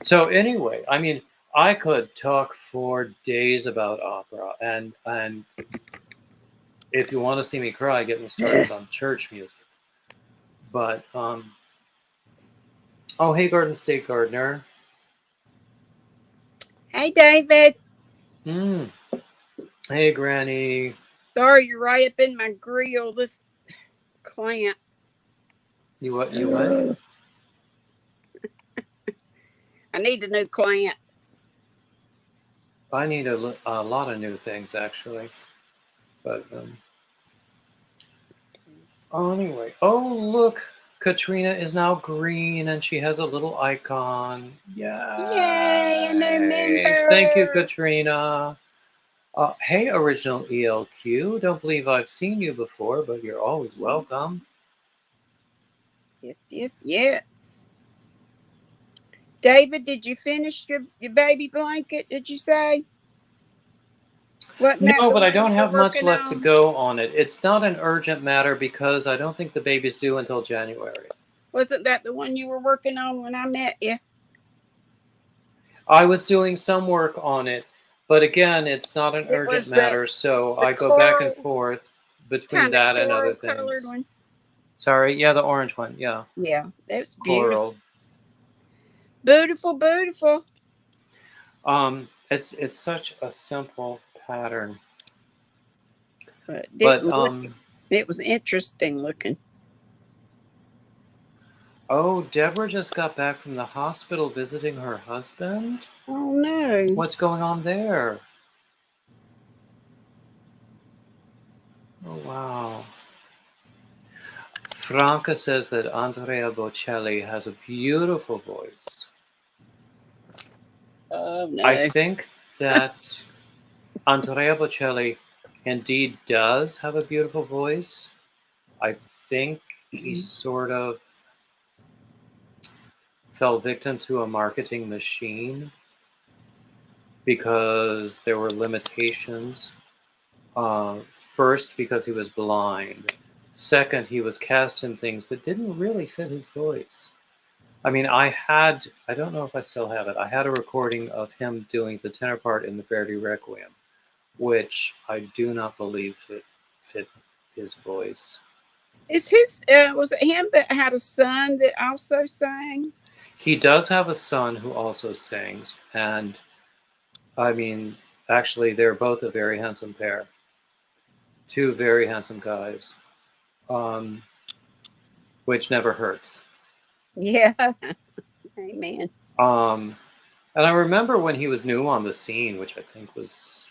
So anyway, I mean, I could talk for days about opera, and if you want to see me cry, get me started on church music. But oh, hey, Garden State Gardener. Hey, David. Hey, Granny. Sorry, you're right up in my grill. This clamp. You what? You what? I need a new clamp. I need a lot of new things actually, but anyway. Oh, look, Katrina is now green and she has a little icon. Yay, a new member. Thank you, Katrina. Hey, original ELQ. Don't believe I've seen you before, but you're always welcome. Yes. David, did you finish your baby blanket? Did you say? No, but I don't have much left to go on it. It's not an urgent matter because I don't think the baby's due until January. Wasn't that the one you were working on when I met you? I was doing some work on it, but again, it's not an urgent matter, so I go back and forth between that and other things. One. Sorry, yeah, the orange one, yeah. Yeah, that's Coral. Beautiful. It's such a simple pattern. But it was interesting looking. Oh, Deborah just got back from the hospital visiting her husband? Oh, no. What's going on there? Oh, wow. Franca says that Andrea Bocelli has a beautiful voice. Oh, no. I think that Andrea Bocelli indeed does have a beautiful voice. I think he sort of fell victim to a marketing machine because there were limitations. First, because he was blind. Second, he was cast in things that didn't really fit his voice. I mean, I don't know if I still have it. I had a recording of him doing the tenor part in the Verdi Requiem, which I do not believe fit his voice. Was it him that had a son that also sang? He does have a son who also sings, and I mean, actually, they're both a very handsome pair. Two very handsome guys, which never hurts. Yeah, amen. And I remember when he was new on the scene, which I think was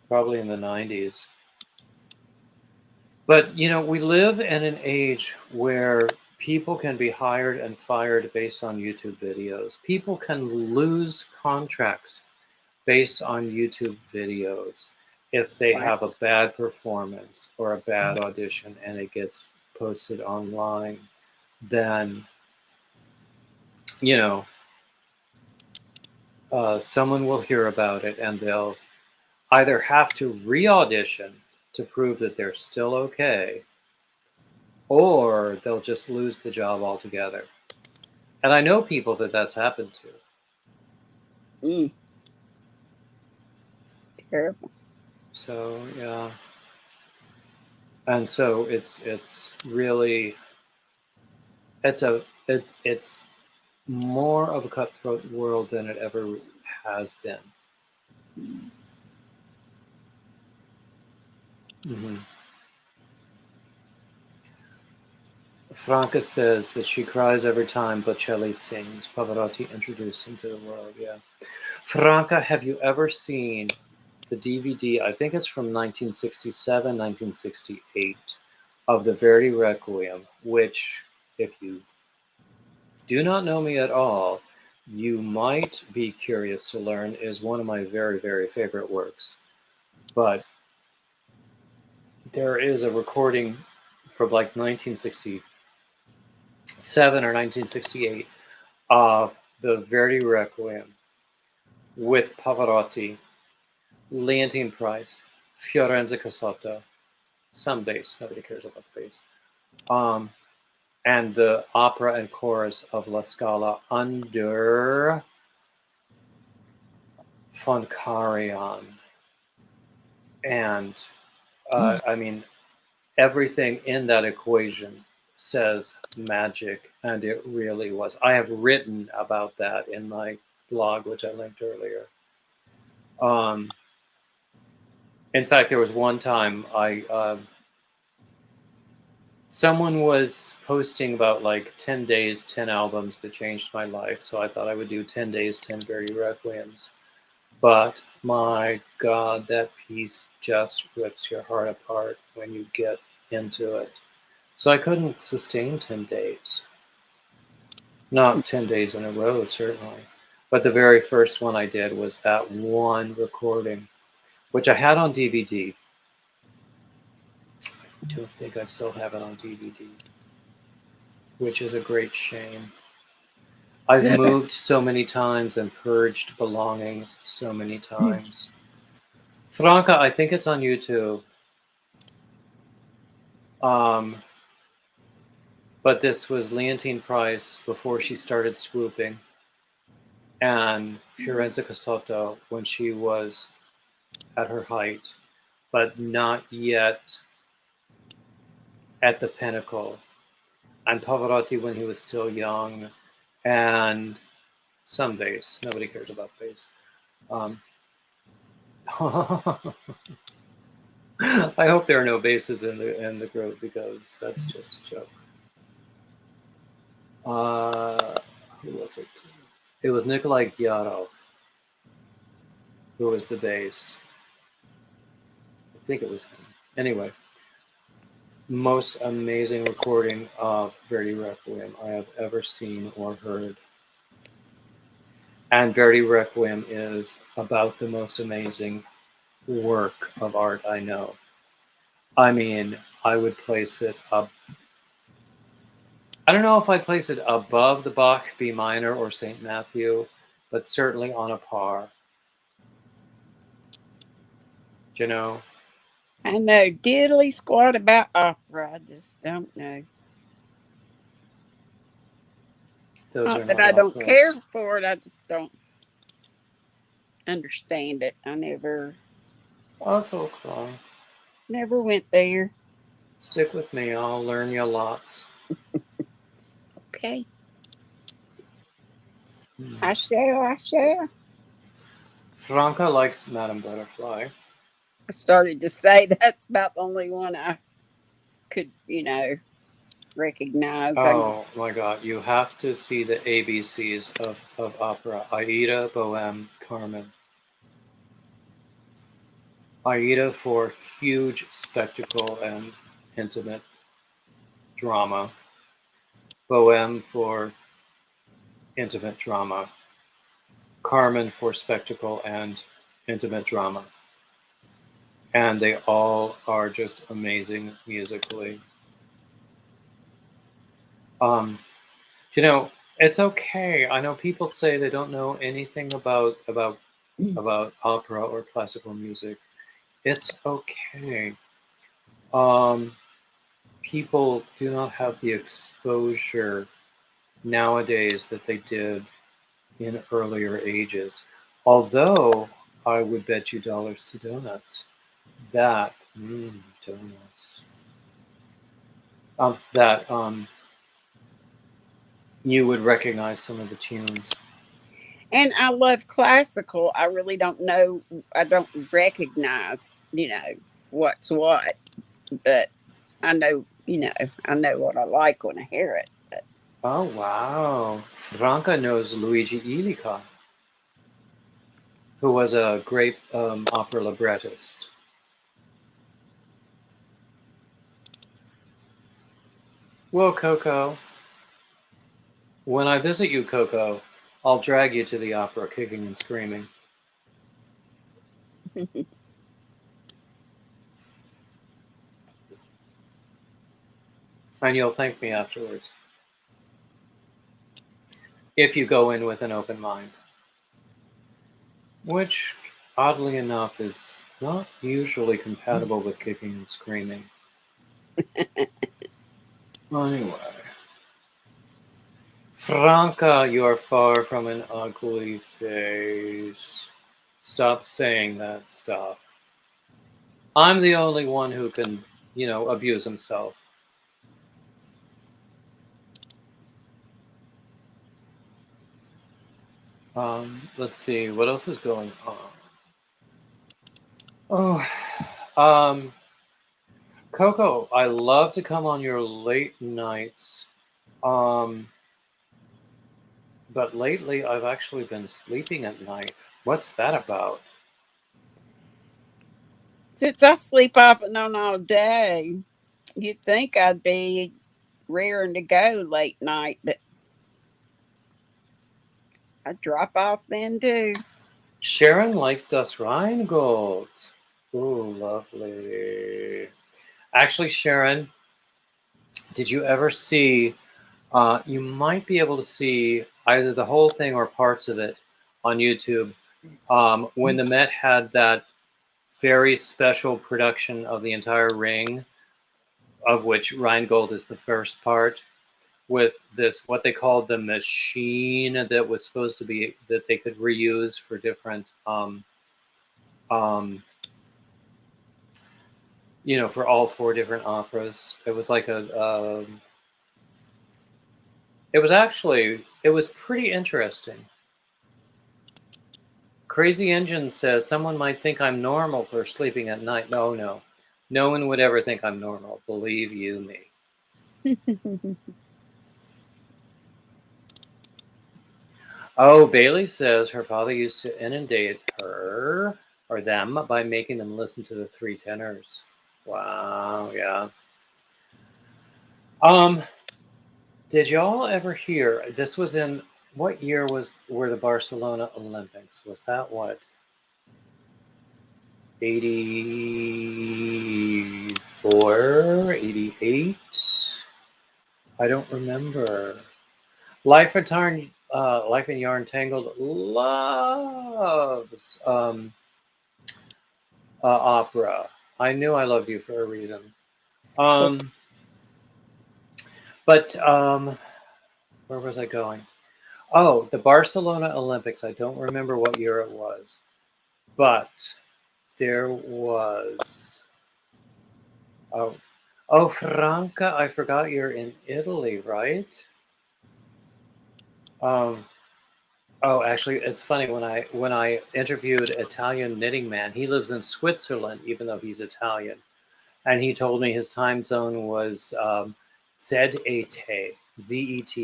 probably in the 90s. But, you know, we live in an age where people can be hired and fired based on YouTube videos. People can lose contracts based on YouTube videos if they have a bad performance or a bad audition and it gets posted online. Then, you know, someone will hear about it and they'll either have to re-audition to prove that they're still okay, or they'll just lose the job altogether. And I know people that that's happened to. Mm, terrible. So yeah, and so it's really it's more of a cutthroat world than it ever has been. Mm-hmm. Franca says that she cries every time Bocelli sings. Pavarotti introduced him to the world. Yeah. Franca, have you ever seen the DVD? I think it's from 1967, 1968, of the Verdi Requiem, which, if you do not know me at all, you might be curious to learn is one of my very, very favorite works. But there is a recording from like 1967 or 1968 of the Verdi Requiem with Pavarotti, Leontine Price, Fiorenzo Casotto, some bass, nobody cares about bass, and the opera and chorus of La Scala under von Karajan. And I mean, everything in that equation says magic, and it really was. I have written about that in my blog, which I linked earlier. In fact, there was one time someone was posting about like 10 days, 10 albums that changed my life. So I thought I would do 10 days, 10 Verdi Requiems. But my God, that piece just rips your heart apart when you get into it. So I couldn't sustain 10 days. Not 10 days in a row, certainly. But the very first one I did was that one recording, which I had on DVD. I don't think I still have it on DVD, which is a great shame. I've moved so many times and purged belongings so many times. Franca, I think it's on YouTube. But this was Leontine Price before she started swooping, and Fiorenzo Casotto when she was at her height, but not yet at the pinnacle, and Pavarotti when he was still young, and some bass. Nobody cares about bass. I hope there are no basses in the group, because that's just a joke. Who was it? It was Nikolai Gyarov, who was the bass. I think it was him. Anyway, most amazing recording of Verdi Requiem I have ever seen or heard. And Verdi Requiem is about the most amazing work of art I know. I mean, I would place it up. I don't know if I'd place it above the Bach B minor or St. Matthew, but certainly on a par. Do you know? I know diddly squat about opera. I just don't know. Those Not are that not I don't operas. care for it. I just don't understand it. I never Oh, it's okay. went there. Stick with me. I'll learn you lots. Okay. I shall. Franca likes Madame Butterfly. I started to say that's about the only one I could, recognize. Oh my God! You have to see the ABCs of opera: Aida, Bohème, Carmen. Aida for huge spectacle and intimate drama. Bohème for intimate drama. Carmen for spectacle and intimate drama. And they all are just amazing musically. You know, It's okay. I know people say they don't know anything about opera or classical music. It's okay. Um, People do not have the exposure nowadays that they did in earlier ages. Although I would bet you dollars to donuts that donuts that you would recognize some of the tunes. And I love classical. I really don't know. I don't recognize, what's what, but I know, I know what I like when I hear it. But Oh wow, Franca knows Luigi Illica, who was a great opera librettist. Well, Coco, when I visit you, Coco, I'll drag you to the opera, kicking and screaming. And you'll thank me afterwards. If you go in with an open mind. Which, oddly enough, is not usually compatible with kicking and screaming. Anyway. Franca, you are far from an ugly face. Stop saying that stuff. I'm the only one who can, abuse himself. Let's see, what else is going on? Oh, Coco, I love to come on your late nights. But lately I've actually been sleeping at night. What's that about? since I sleep off and on all day, you'd think I'd be raring to go late night, but I drop off then too. Sharon likes Das Rheingold. Ooh, lovely. Actually, Sharon, did you ever see? You might be able to see either the whole thing or parts of it on YouTube. When the Met had that very special production of the entire Ring, of which Rheingold is the first part, with this what they called the machine that was supposed to be that they could reuse for different um, for all four different operas. It was like it was pretty interesting. Crazy Engine says someone might think I'm normal for sleeping at night. No one would ever think I'm normal, believe you me. Oh, Bailey says her father used to inundate her or them by making them listen to the three tenors. Wow, yeah. Did y'all ever hear? This was in what year were the Barcelona Olympics? Was that what? 84, 88? I don't remember. Life in Yarn Tangled loves opera. I knew I loved you for a reason. But where was I going? Oh, the Barcelona Olympics. I don't remember what year it was, but there was. Oh, Franca, I forgot you're in Italy, right? Actually, it's funny when I interviewed Italian Knitting Man. He lives in Switzerland, even though he's Italian, and he told me his time zone was ZET, ZET,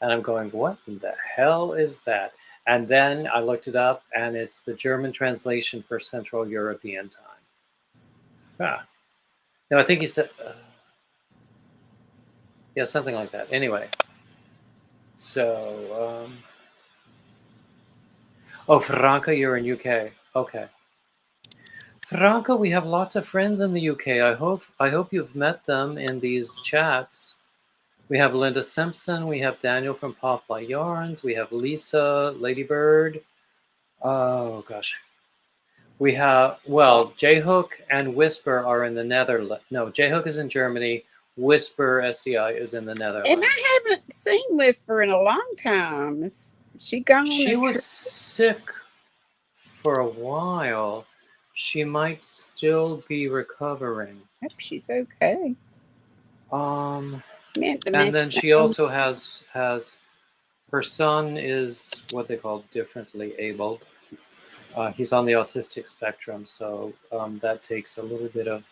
and I'm going, what in the hell is that? And then I looked it up, and it's the German translation for Central European time. Ah, no, I think he said, yeah, something like that. Anyway, so. Oh, Franca, you're in UK. Okay. Franca, we have lots of friends in the UK. I hope you've met them in these chats. We have Linda Simpson. We have Daniel from Poplar Yarns. We have Lisa, Ladybird. Oh, gosh. We have, well, J-Hook and Whisper are in the Netherlands. No, J-Hook is in Germany. Whisper, SCI, is in the And Netherlands. I haven't seen Whisper in a long time. Is she gone? She was sick for a while. She might still be recovering. Hope she's okay. Meant to And mention then she also has her son is what they call differently abled. He's on the autistic spectrum, so that takes a little bit of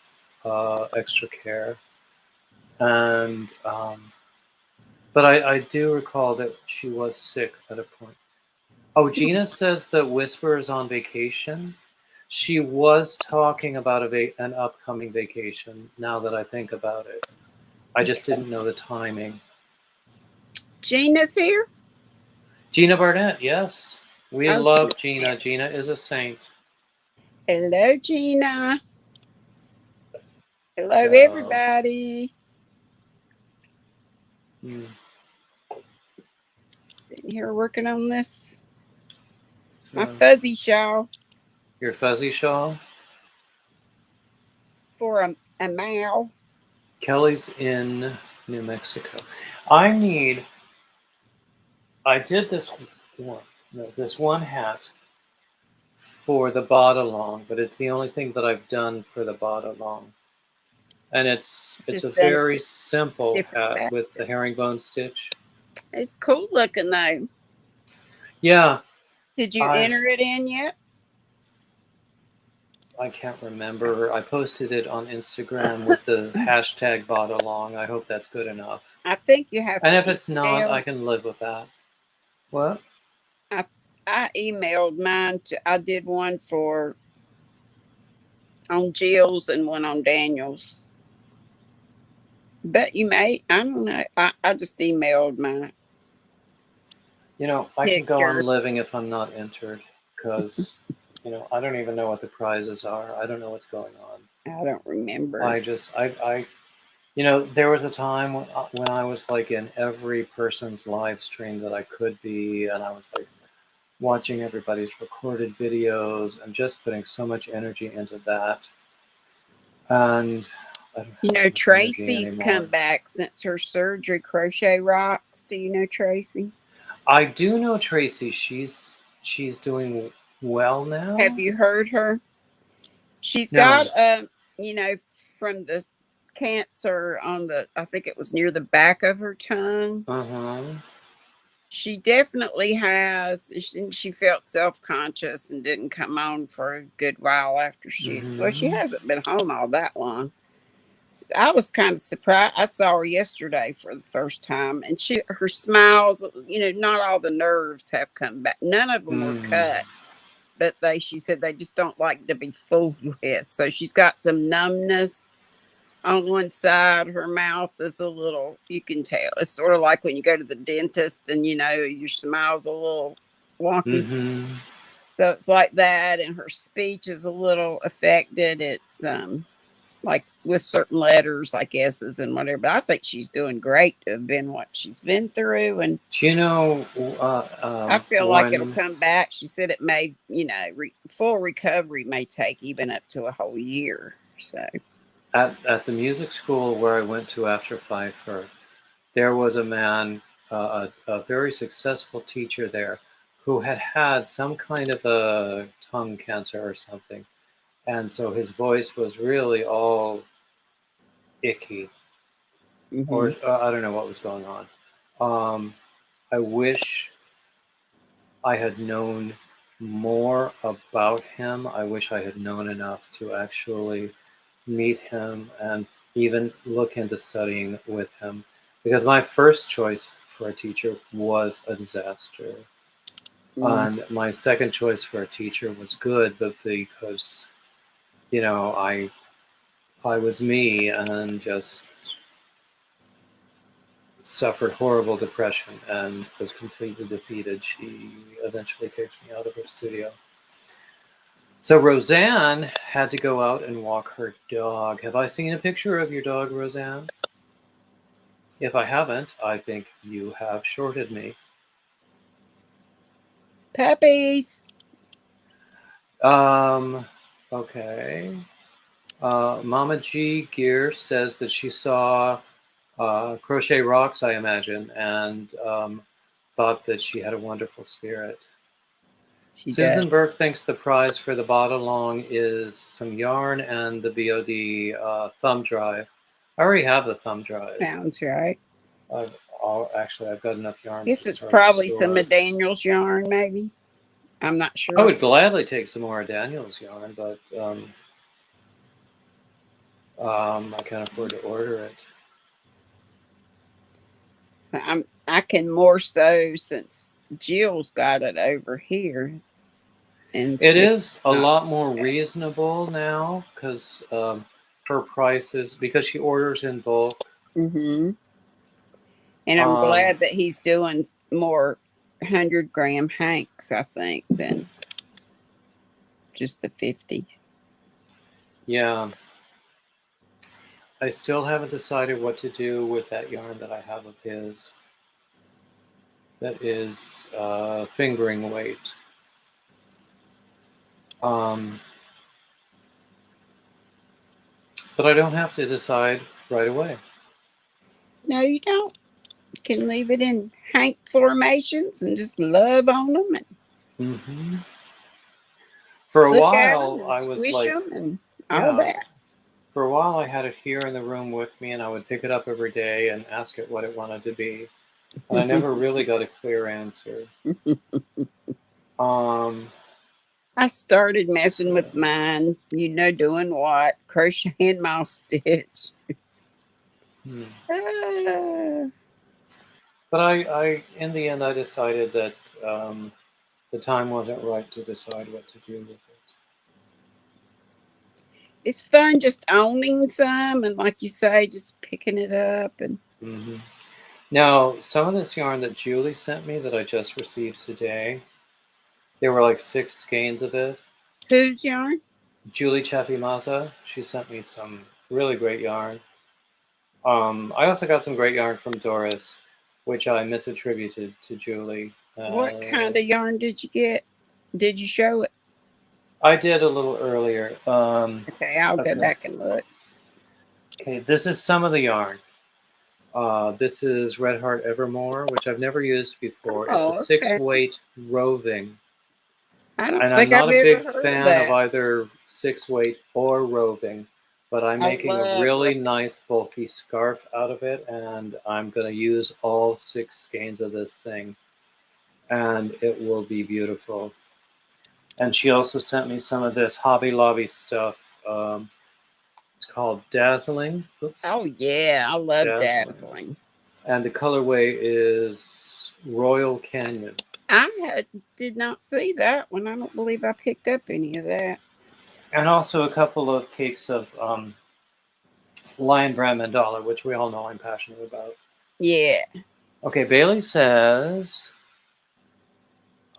extra care. And but I do recall that she was sick at a point. Oh, Gina says that Whisper is on vacation. She was talking about an upcoming vacation. Now that I think about it, I just didn't know the timing. Gina's here. Gina Barnett, yes, we Oh, love Gina. Gina is a saint. Hello, Gina. Hello, So, everybody. Sitting here working on this. My fuzzy shawl. Your fuzzy shawl? For a male. Kelly's in New Mexico. I did this one hat for the bot-along, but it's the only thing that I've done for the bot-along. And it's Just a very simple hat hat. with the herringbone stitch. It's cool looking though. Yeah. Did you enter it in yet? I can't remember. I posted it on Instagram with the hashtag bot-along. I hope that's good enough. I think you have. And if it's not, I can live with that. What? I emailed mine I did one on Jill's and one on Daniel's. But you may, I don't know. I just emailed mine. You know, I can go on living if I'm not entered because, you know, I don't even know what the prizes are. I don't know what's going on. I don't remember. You know, there was a time when I was like in every person's live stream that I could be, and I was like watching everybody's recorded videos and just putting so much energy into that. And you know, Tracy's come back since her surgery. Crochet Rocks. Do you know Tracy? I do know Tracy. She's doing well now. Have you heard her? She's got you know, from the cancer on I think it was near the back of her tongue. She definitely has. She felt self-conscious and didn't come on for a good while after well, she hasn't been home all that long. So I was kind of surprised. I saw her yesterday for the first time, and her smiles, you know, not all the nerves have come back. None of them were cut, but she said they just don't like to be fooled with. So she's got some numbness on one side. Her mouth is a little, you can tell. It's sort of like when you go to the dentist and, you know, your smile's a little wonky. So it's like that. And her speech is a little affected. It's like with certain letters, like S's and whatever. But I think she's doing great to have been what she's been through. And do you know, I feel like it'll come back. She said it may, you know, full recovery may take even up to a whole year. So at the music school where I went to after Pfeiffer, there was a man, a very successful teacher there, who had some kind of a tongue cancer or something. And so his voice was really all icky, or I don't know what was going on. I wish I had known more about him. I wish I had known enough to actually meet him and even look into studying with him, because my first choice for a teacher was a disaster. And my second choice for a teacher was good, but because, you know, I was me and just suffered horrible depression and was completely defeated. She eventually kicked me out of her studio. So Roseanne had to go out and walk her dog. Have I seen a picture of your dog, Roseanne? If I haven't, I think you have shorted me. Puppies. Okay. Mama G Gear says that she saw Crochet Rocks, I imagine, and thought that she had a wonderful spirit. She Susan does. Burke thinks the prize for the bot along is some yarn and the BOD thumb drive. I already have the thumb drive. Sounds right. Actually, I've got enough yarn Guess to it's start probably a some store. of Daniel's yarn, maybe. I'm not sure. I would gladly take some more of Daniel's yarn, but I can't afford to order it. I can more so since Jill's got it over here. And It is a lot more reasonable now because her prices, because she orders in bulk. Mm-hmm. And I'm glad that he's doing more 100-gram hanks, I think, than just the 50. Yeah. I still haven't decided what to do with that yarn that I have of his. That is fingering weight. But I don't have to decide right away. No, you don't. You can leave it in hank formations and just love on them and For a look at them while, and I was swish like, them and all that. For a while, I had it here in the room with me, and I would pick it up every day and ask it what it wanted to be. And I never really got a clear answer. I started messing with mine, doing what? Crocheting mouse stitch. But I, in the end, I decided that the time wasn't right to decide what to do with it. It's fun just owning some, and like you say, just picking it up. And Now, some of this yarn that Julie sent me that I just received today, there were like 6 skeins of it. Whose yarn? Julie Chafimaza. She sent me some really great yarn. I also got some great yarn from Doris, which I misattributed to Julie. What kind of yarn did you get? Did you show it? I did a little earlier. Okay, I'll go back and look. Okay, this is some of the yarn. This is Red Heart Evermore, which I've never used before. It's a 6-weight roving. I'm not a big fan of either 6-weight or roving, but I'm making a really nice bulky scarf out of it, and I'm going to use all 6 skeins of this thing, and it will be beautiful. And she also sent me some of this Hobby Lobby stuff. It's called Dazzling. Oops. Oh, yeah, I love Dazzling. And the colorway is Royal Canyon. I did not see that one. I don't believe I picked up any of that. And also a couple of cakes of Lion Brand Mandala, which we all know I'm passionate about. Yeah. Okay, Bailey says,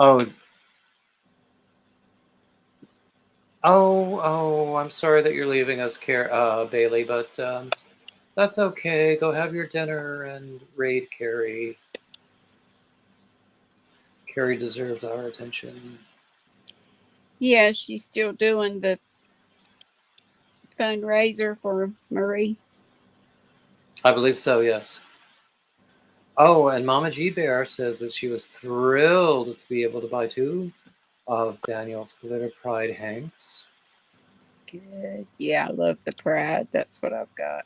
I'm sorry that you're leaving us, Bailey, but that's okay. Go have your dinner and raid Carrie. Carrie deserves our attention. Yeah, she's still doing the fundraiser for Marie. I believe so, yes. Oh, and Mama G Bear says that she was thrilled to be able to buy 2 of Daniel's Glitter Pride hanks. Good. Yeah, I love the Pride. That's what I've got.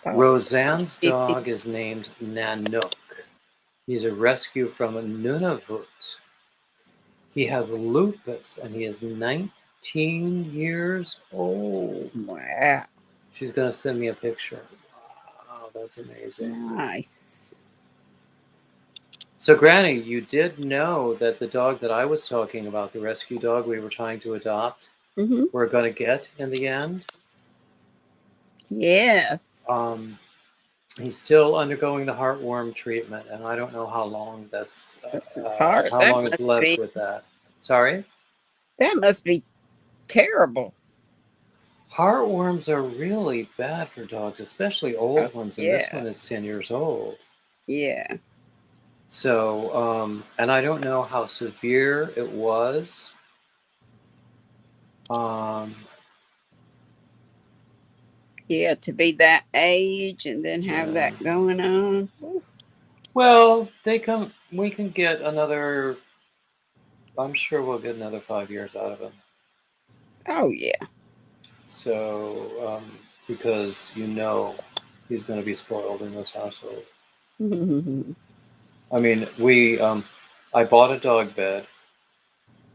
Roseanne's dog is named Nanook. He's a rescue from Nunavut. He has lupus and he is 19 years old. Wow. She's going to send me a picture. Wow, that's amazing. Nice. So, Granny, you did know that the dog that I was talking about, the rescue dog we were trying to adopt, we're going to get in the end? Yes. He's still undergoing the heartworm treatment, and I don't know how long that's hard. How long it's left with that. Sorry? That must be terrible. Heartworms are really bad for dogs, especially Oh, old ones, and this yeah. one is 10 years old. Yeah. So, and I don't know how severe it was. Um, Yeah. To be that age and then have yeah. that going on. Ooh. Well, we can get another, I'm sure we'll get another 5 years out of him. Oh, yeah. So, because he's going to be spoiled in this household. I mean, I bought a dog bed,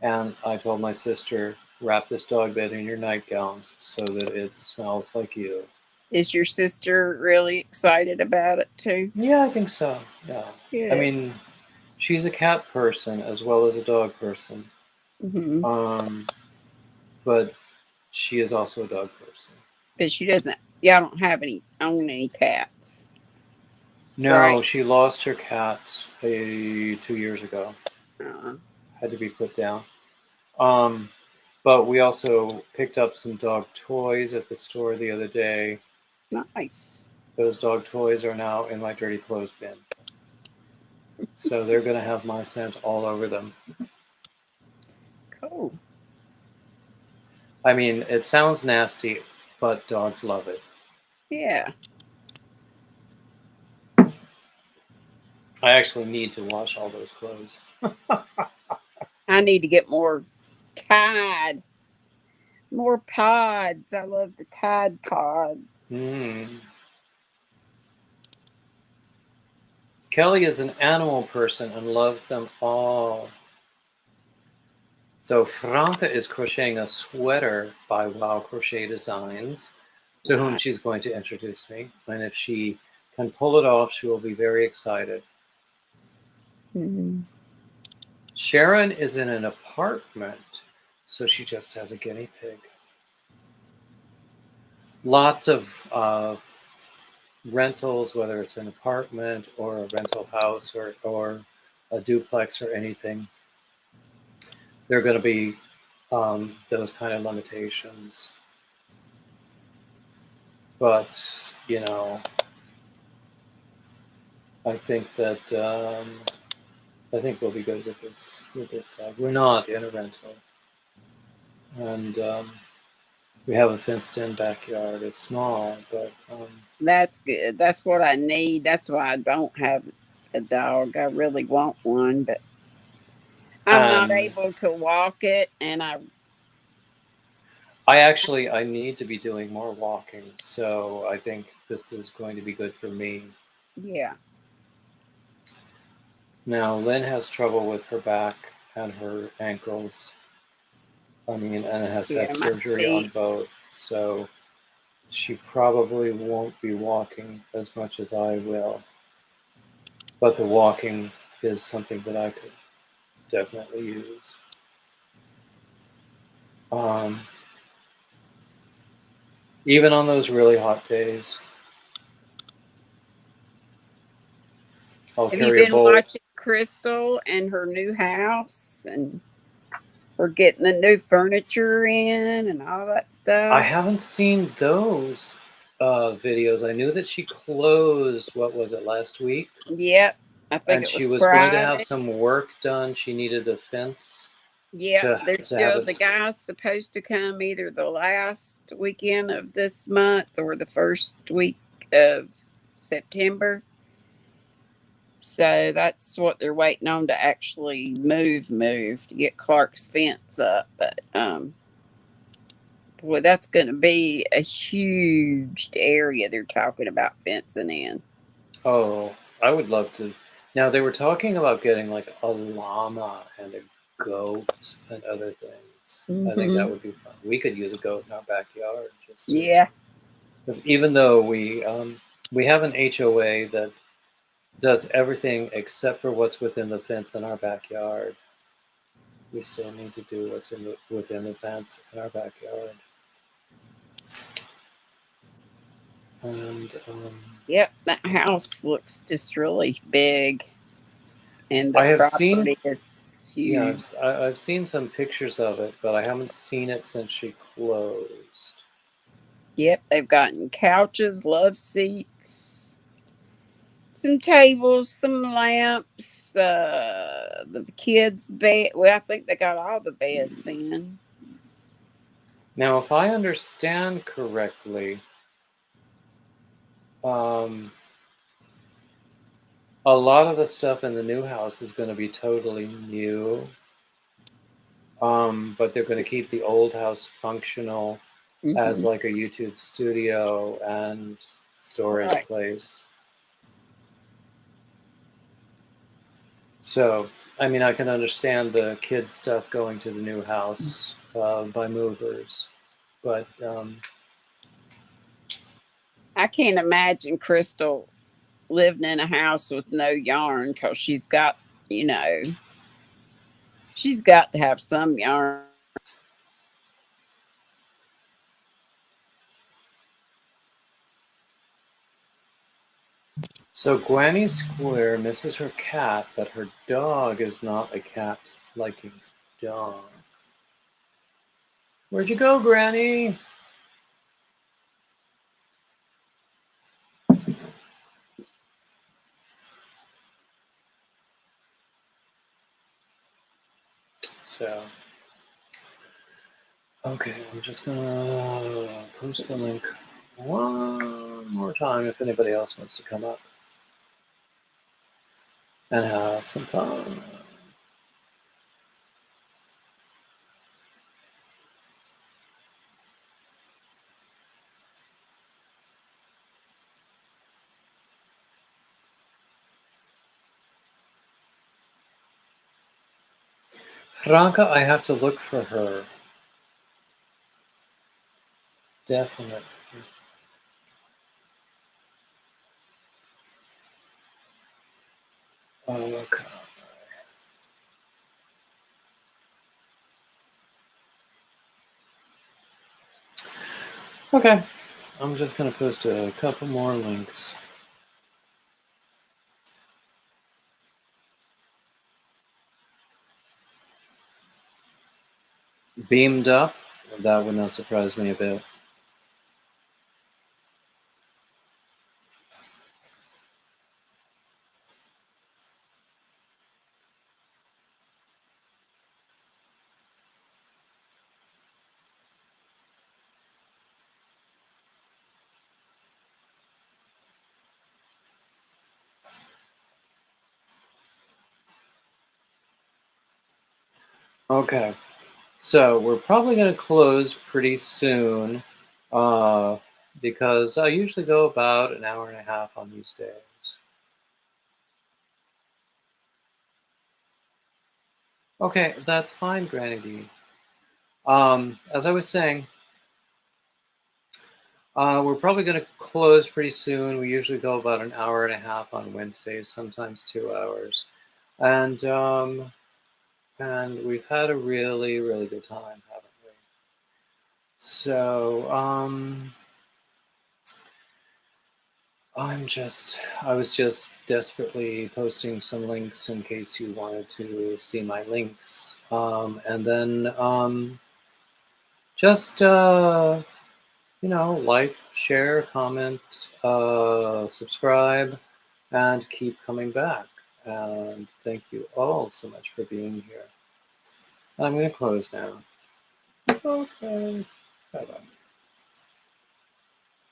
and I told my sister, wrap this dog bed in your nightgowns so that it smells like you. Is your sister really excited about it too? Yeah, I think so. Yeah. I Good. mean, she's a cat person as well as a dog person. Hmm. But she is also a dog person. But she doesn't. Y'all don't have own any cats, No, right? she lost her cat 2 years ago. Uh, Had to be put down. Um, but we also picked up some dog toys at the store the other day. nice. Those dog toys are now in my dirty clothes bin. So they're going to have my scent all over them. Cool. I mean, it sounds nasty, but dogs love it. Yeah. I actually need to wash all those clothes. I need to get more Tide, more pods. I love the Tide pods. Kelly is an animal person and loves them all. So Franca is crocheting a sweater by Wow Crochet Designs, to whom she's going to introduce me. And if she can pull it off, she will be very excited. Mm-hmm. Sharon is in an apartment, so she just has a guinea pig. Lots of rentals, whether it's an apartment or a rental house or a duplex or anything. There are going to be those kind of limitations. But, I think that I think we'll be good with this dog. We're not in a rental, and we have a fenced-in backyard. It's small, but That's good. That's what I need. That's why I don't have a dog. I really want one, but I'm not and able to walk it, and I need to be doing more walking. So I think this is going to be good for me. yeah. Now Lynn has trouble with her back and her ankles. I mean, and has had Yeah, my surgery on feet. both. So she probably won't be walking as much as I will. But the walking is something that I could definitely use. Um, Even on those really hot days, I'll Have you carry a been bowl. watching Crystal and her new house, and we're getting the new furniture in and all that I stuff? haven't seen those videos. I knew that she closed, what was it, last week? Yep. I think And it was she was going to have Friday. some work done. She needed a fence Yep. There's to have still it. the guy's supposed to come either the last weekend of this month or the first week of September. So that's what they're waiting on to actually move to get Clark's fence up. But boy, that's going to be a huge area they're talking about fencing in. Oh, I would love to. Now, they were talking about getting like a llama and a goat and other things. I think that Hmm. would be fun. We could use a goat in our backyard just to, Yeah. 'cause even though we have an HOA that does everything except for what's within the fence in our backyard, we still need to do what's within the fence in our backyard. And Yep. That house looks just really big, and the I have seen, property is yeah, huge. I've seen some pictures of it, but I haven't seen it since she closed. Yep, they've gotten couches, love seats, some tables, some lamps, the kids' bed. Well, I think they got all the beds in. Now, if I understand correctly, um, a lot of the stuff in the new house is going to be totally new, but they're going to keep the old house functional as Hmm. like a YouTube studio and storage Right. place. So, I mean, I can understand the kids' stuff going to the new house by movers, but I can't imagine Crystal living in a house with no yarn because she's got, you know, she's got to have some yarn. so Granny Square misses her cat, but her dog is not a cat-liking dog. Where'd you go, Granny? So, okay, I'm just gonna post the link one more time if anybody else wants to come up and have some fun. Franca, I have to look for her. Definitely. Okay. Okay. I'm just going to post a couple more links. Beamed up? That would not surprise me a bit. Okay. So we're probably going to close pretty soon because I usually go about an hour and a half on these days. Okay, that's fine, Granny D. As I was saying, we're probably going to close pretty soon. We usually go about an hour and a half on Wednesdays, sometimes 2 hours, and we've had a really, really good time, haven't we? So I was just desperately posting some links in case you wanted to see my links, and then just like, share, comment, subscribe, and keep coming back. And thank you all so much for being here. I'm going to close now. Okay. Bye bye.